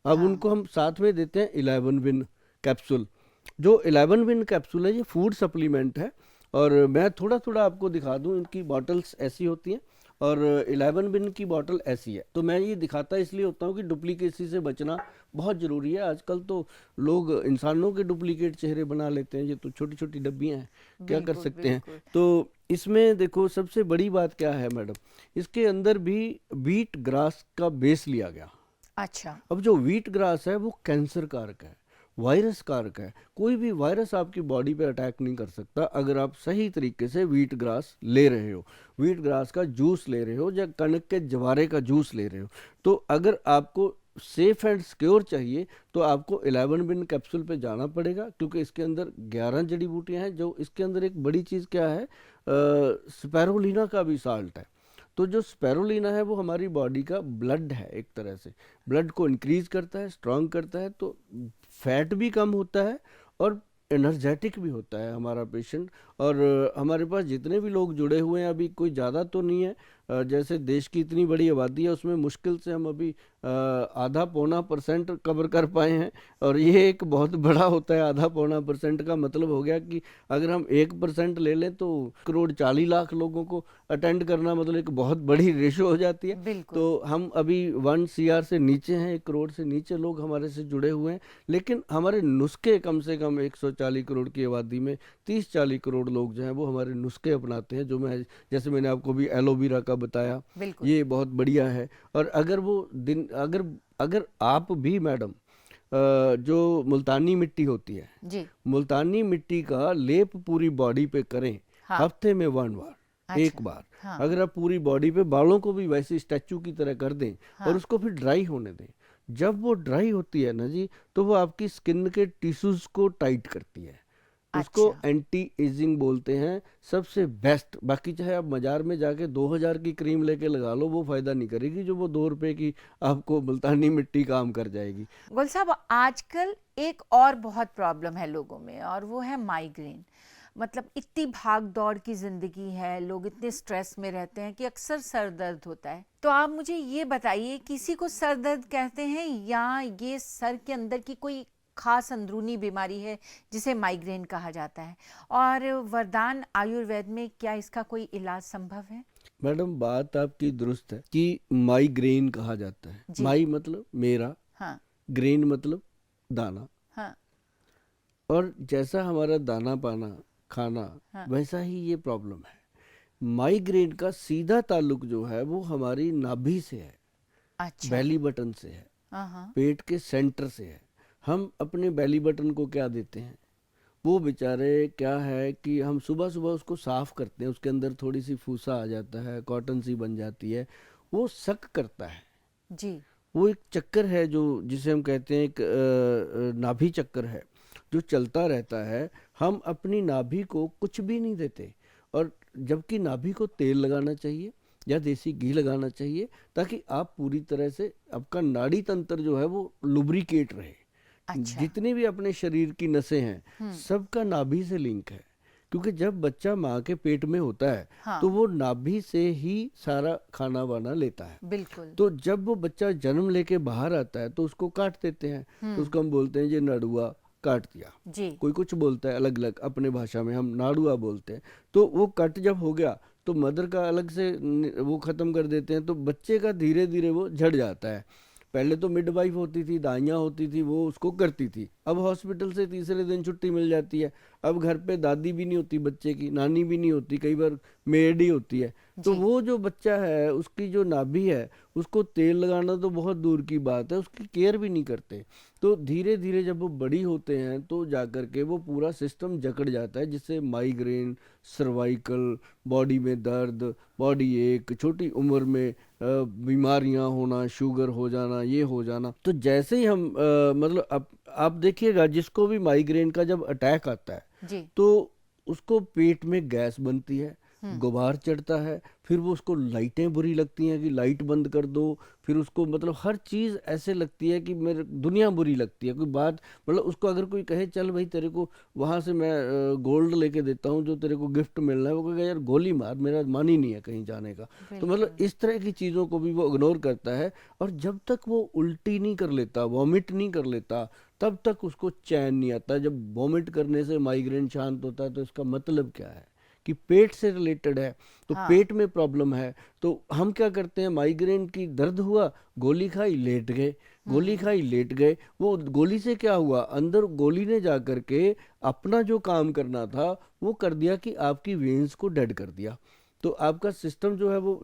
अब उनको हम साथ में देते हैं 11 विन कैप्सूल। जो 11 विन कैप्सूल है ये फूड सप्लीमेंट है, और मैं थोड़ा थोड़ा आपको दिखा दूं। इनकी बॉटल्स ऐसी होती हैं और 11 विन की बॉटल ऐसी है। तो मैं ये दिखाता इसलिए होता हूँ कि डुप्लीकेसी से बचना बहुत ज़रूरी है। आजकल तो लोग इंसानों के डुप्लीकेट चेहरे बना लेते हैं, ये तो छोटी छोटी डब्बियाँ हैं, क्या कर सकते हैं। तो इसमें देखो सबसे बड़ी बात क्या है मैडम, इसके अंदर भी व्हीट ग्रास का बेस लिया गया। अच्छा, अब जो व्हीट ग्रास है वो कैंसर कारक है, वायरस कारक है। कोई भी वायरस आपकी बॉडी पे अटैक नहीं कर सकता अगर आप सही तरीके से व्हीट ग्रास ले रहे हो, व्हीट ग्रास का जूस ले रहे हो या कणक के जवारे का जूस ले रहे हो। तो अगर आपको सेफ एंड सिक्योर चाहिए तो आपको 11 विन कैप्सूल पे जाना पड़ेगा, क्योंकि इसके अंदर 11 जड़ी बूटियाँ हैं। जो इसके अंदर एक बड़ी चीज़ क्या है, स्पैरुलिना का भी साल्ट है। तो जो स्पैरुलिना है वो हमारी बॉडी का ब्लड है, एक तरह से ब्लड को इंक्रीज करता है, स्ट्रांग करता है। तो फैट भी कम होता है और एनर्जेटिक भी होता है हमारा पेशेंट। और हमारे पास जितने भी लोग जुड़े हुए हैं, अभी कोई ज़्यादा तो नहीं है, जैसे देश की इतनी बड़ी आबादी है उसमें मुश्किल से हम अभी 0.5-1% कवर कर पाए हैं। और ये एक बहुत बड़ा होता है, 0.5-1% का मतलब हो गया कि अगर हम 1% ले लें तो 1,40,00,000 लोगों को अटेंड करना मतलब एक बहुत बड़ी रेशो हो जाती है। बिल्कुल। तो हम अभी 1 CR से नीचे हैं, 1 करोड़ से नीचे लोग हमारे से जुड़े हुए हैं। लेकिन हमारे नुस्खे कम से कम 140 करोड़ की आबादी में 30-40 करोड़ लोग जो हैं वो हमारे नुस्खे अपनाते हैं। जो मैं, जैसे मैंने आपको भी एलोवेरा का बताया, बिल्कुल। ये बहुत बढ़िया है। और अगर वो दिन अगर आप भी मैडम जो मुल्तानी मिट्टी होती है, जी। मुल्तानी मिट्टी का लेप पूरी बॉडी पे करें। हाँ। हफ्ते में 1 बार, अच्छा, एक बार। हाँ। अगर आप पूरी बॉडी पे बालों को भी वैसे स्टैचू की तरह कर दें हाँ। और उसको फिर ड्राई होने दें। जब वो ड्राई होती है ना जी, तो वो आपकी स्किन के टिश्यूज को टाइट करती है। उसको अच्छा। एंटी एजिंग बोलते हैं, सबसे बेस्ट। बाकी चाहे आप बाजार में जाके 2000 की क्रीम लेके लगा लो, वो फायदा नहीं करेगी जो वो 2 रुपए की आपको मुल्तानी मिट्टी काम कर जाएगी। गुल साहब, आजकल एक और बहुत प्रॉब्लम है लोगों में, और वो है माइग्रेन। मतलब इतनी भाग दौड़ की जिंदगी है, लोग इतने स्ट्रेस में रहते हैं कि अक्सर सर दर्द होता है। तो आप मुझे ये बताइए, किसी को सर दर्द कहते हैं या ये सर के अंदर की कोई खास अंदरूनी बीमारी है जिसे माइग्रेन कहा जाता है? और वरदान आयुर्वेद में क्या इसका कोई इलाज संभव है? मैडम, बात आपकी दुरुस्त है कि माइग्रेन कहा जाता है। जी। माई मतलब मेरा, हाँ। ग्रेन मतलब दाना। हाँ। और जैसा हमारा दाना पाना खाना, हाँ। वैसा ही ये प्रॉब्लम है। माइग्रेन का सीधा ताल्लुक जो है वो हमारी नाभि से है, अच्छा। बेली बटन से है, हाँ। पेट के सेंटर से है। हम अपने बेली बटन को क्या देते हैं, वो बेचारे क्या है कि हम सुबह सुबह उसको साफ करते हैं, उसके अंदर थोड़ी सी फूसा आ जाता है, कॉटन सी बन जाती है, वो सक करता है जी। वो एक चक्कर है जो जिसे हम कहते हैं एक नाभि चक्कर है जो चलता रहता है। हम अपनी नाभि को कुछ भी नहीं देते, और जबकि नाभि को तेल लगाना चाहिए या देसी घी लगाना चाहिए ताकि आप पूरी तरह से आपका नाड़ी तंत्र जो है वो लुब्रिकेट रहे। अच्छा। जितनी भी अपने शरीर की नसें हैं सबका नाभि से लिंक है, क्योंकि जब बच्चा माँ के पेट में होता है हाँ। तो वो नाभि से ही सारा खाना वाना लेता है। बिल्कुल। तो जब वो बच्चा जन्म लेके बाहर आता है तो उसको काट देते हैं, तो उसको हम बोलते हैं ये नड़ुआ काट दिया। जी। कोई कुछ बोलता है अलग अलग, अपने भाषा में हम नाड़ुआ बोलते हैं। तो वो कट जब हो गया तो मदर का अलग से वो ख़त्म कर देते हैं, तो बच्चे का धीरे धीरे वो झड़ जाता है। पहले तो मिडवाइफ होती थी, दाइयाँ होती थी, वो उसको करती थी। अब हॉस्पिटल से तीसरे दिन छुट्टी मिल जाती है। अब घर पे दादी भी नहीं होती बच्चे की, नानी भी नहीं होती, कई बार मेड ही होती है। तो वो जो बच्चा है उसकी जो नाभि है उसको तेल लगाना तो बहुत दूर की बात है, उसकी केयर भी नहीं करते। तो धीरे धीरे जब वो बड़ी होते हैं तो जाकर के वो पूरा सिस्टम जकड़ जाता है, जिससे माइग्रेन, सर्वाइकल, बॉडी में दर्द, बॉडी एक, छोटी उम्र में बीमारियां होना, शुगर हो जाना, ये हो जाना। तो जैसे ही हम मतलब आप देखिएगा जिसको भी माइग्रेन का जब अटैक आता है जी। तो उसको पेट में गैस बनती है, गुबार चढ़ता है, फिर वो उसको लाइटें बुरी लगती हैं कि लाइट बंद कर दो, फिर उसको मतलब हर चीज़ ऐसे लगती है कि मेरे दुनिया बुरी लगती है। कोई बात मतलब उसको अगर कोई कहे चल भाई तेरे को वहाँ से मैं गोल्ड लेके देता हूँ जो तेरे को गिफ्ट मिलना है, वो कहेगा यार गोली मार, मेरा मन ही नहीं है कहीं जाने का। तो मतलब इस तरह की चीज़ों को भी वो इग्नोर करता है, और जब तक वो उल्टी नहीं कर लेता, वॉमिट नहीं कर लेता, तब तक उसको चैन नहीं आता। जब वॉमिट करने से माइग्रेन शांत होता है तो इसका मतलब क्या है कि पेट से रिलेटेड है, तो पेट में प्रॉब्लम है। तो हम क्या करते हैं, माइग्रेन की दर्द हुआ, गोली खाई, लेट गए, गोली खाई, लेट गए। वो गोली से क्या हुआ, अंदर गोली ने जा करके अपना जो काम करना था वो कर दिया कि आपकी वेन्स को डेड कर दिया। तो आपका सिस्टम जो है वो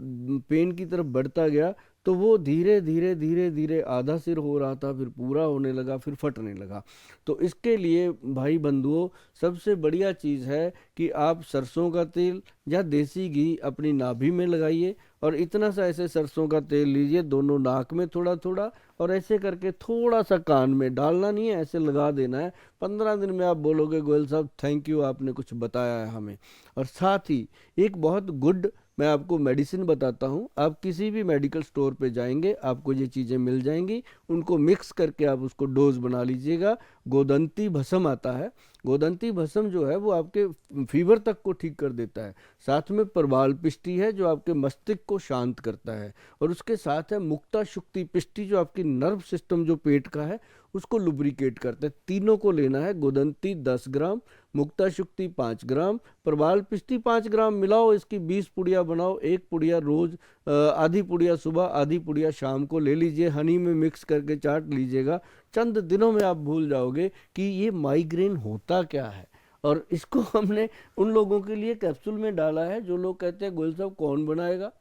पेन की तरफ बढ़ता गया, तो वो धीरे धीरे धीरे धीरे आधा सिर हो रहा था, फिर पूरा होने लगा, फिर फटने लगा। तो इसके लिए भाई बंधुओं सबसे बढ़िया चीज़ है कि आप सरसों का तेल या देसी घी अपनी नाभि में लगाइए, और इतना सा ऐसे सरसों का तेल लीजिए, दोनों नाक में थोड़ा थोड़ा, और ऐसे करके थोड़ा सा कान में, डालना नहीं है, ऐसे लगा देना है। 15 दिन में आप बोलोगे गोयल साहब थैंक यू, आपने कुछ बताया है हमें। और साथ ही एक बहुत गुड मैं आपको मेडिसिन बताता हूँ। आप किसी भी मेडिकल स्टोर पे जाएंगे आपको ये चीज़ें मिल जाएंगी, उनको मिक्स करके आप उसको डोज बना लीजिएगा। गोदंती भस्म आता है, गोदंती भस्म जो है वो आपके फीवर तक को ठीक कर देता है। साथ में प्रबाल पिष्टी है जो आपके मस्तिष्क को शांत करता है, और उसके साथ है मुक्ता शुक्ति पिष्टी जो आपकी नर्व सिस्टम जो पेट का है उसको लुब्रिकेट करता है। तीनों को लेना है, गोदंती 10 ग्राम, मुक्ता शुक्ति 5 ग्राम, प्रबाल पिष्टी 5 ग्राम, मिलाओ, इसकी 20 पुड़िया बनाओ। एक पुड़िया रोज, आधी पुड़िया सुबह, आधी पुड़िया शाम को ले लीजिए, हनी में मिक्स करके चाट लीजिएगा। चंद दिनों में आप भूल जाओगे कि ये माइग्रेन होता क्या है। और इसको हमने उन लोगों के लिए कैप्सूल में डाला है जो लोग कहते हैं गोयल साहब कौन बनाएगा,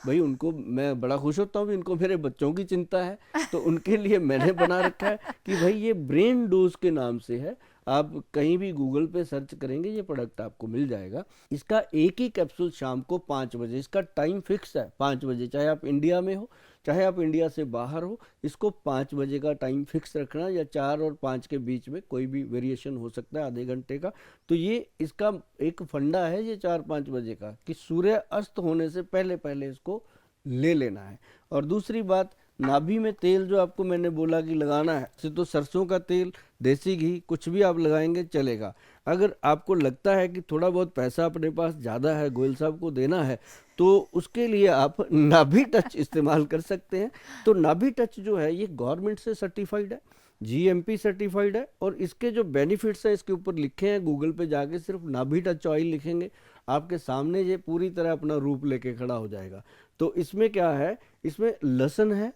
भाई उनको मैं बड़ा खुश होता हूँ, इनको मेरे बच्चों की चिंता है, तो उनके लिए मैंने बना रखा है कि भाई ये ब्रेन डोज के नाम से है। आप कहीं भी गूगल पे सर्च करेंगे ये प्रोडक्ट आपको मिल जाएगा। इसका एक ही कैप्सूल शाम को 5 बजे, इसका टाइम फिक्स है 5 बजे, चाहे आप इंडिया में हो चाहे आप इंडिया से बाहर हो, इसको 5 बजे का टाइम फिक्स रखना, या 4 और 5 के बीच में कोई भी वेरिएशन हो सकता है आधे घंटे का। तो ये इसका एक फंडा है ये 4-5 बजे का, कि सूर्य अस्त होने से पहले पहले इसको ले लेना है। और दूसरी बात, नाभि में तेल जो आपको मैंने बोला कि लगाना है, तो सरसों का तेल, देसी घी, कुछ भी आप लगाएंगे चलेगा। अगर आपको लगता है कि थोड़ा बहुत पैसा अपने पास ज़्यादा है, गोयल साहब को देना है, तो उसके लिए आप नाभि टच इस्तेमाल कर सकते हैं। तो नाभि टच जो है ये गवर्नमेंट से सर्टिफाइड है, GMP सर्टिफाइड है, और इसके जो बेनिफिट्स हैं इसके ऊपर लिखे हैं। गूगल पे जाके सिर्फ नाभि टच ऑयल लिखेंगे, आपके सामने ये पूरी तरह अपना रूप लेके खड़ा हो जाएगा। तो इसमें क्या है, इसमें लहसुन है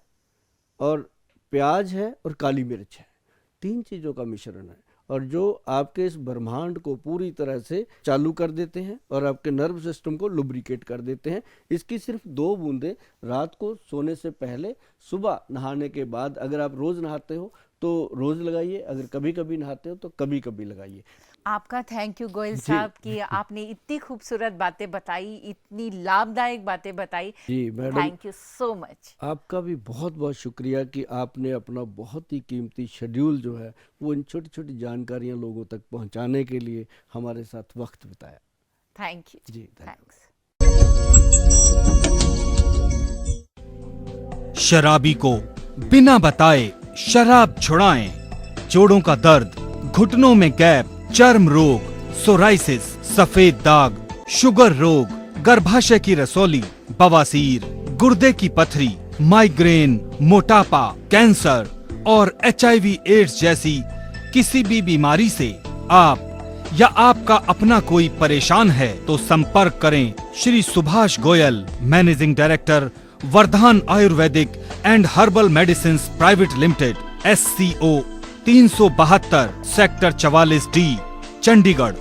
और प्याज है और काली मिर्च है, 3 चीज़ों का मिश्रण है, और जो आपके इस ब्रह्मांड को पूरी तरह से चालू कर देते हैं और आपके नर्व सिस्टम को लुब्रिकेट कर देते हैं। इसकी सिर्फ 2 बूंदें रात को सोने से पहले, सुबह नहाने के बाद, अगर आप रोज़ नहाते हो तो रोज़ लगाइए, अगर कभी कभी नहाते हो तो कभी कभी लगाइए। आपका थैंक यू गोयल साहब कि आपने इतनी खूबसूरत बातें बताई, इतनी लाभदायक बातें बताई। जी madam, thank you so much. आपका भी बहुत बहुत शुक्रिया कि आपने अपना बहुत ही कीमती शेड्यूल जो है वो इन छोटी छोटी जानकारियां लोगों तक पहुंचाने के लिए हमारे साथ वक्त बिताया। थैंक यू जी थैंक्स। शराबी को बिना बताए शराब छुड़ाएं। जोड़ों का दर्द, घुटनों में गैप, चर्म रोग, सोराइसिस, सफेद दाग, शुगर रोग, गर्भाशय की रसौली, बवासीर, गुर्दे की पथरी, माइग्रेन, मोटापा, कैंसर और HIV एड्स जैसी किसी भी बीमारी से आप या आपका अपना कोई परेशान है तो संपर्क करें Shri Subhash Goyal, managing director, Vardhan ayurvedic and herbal medicine private limited, SCO 372, sector 44D, Chandigarh.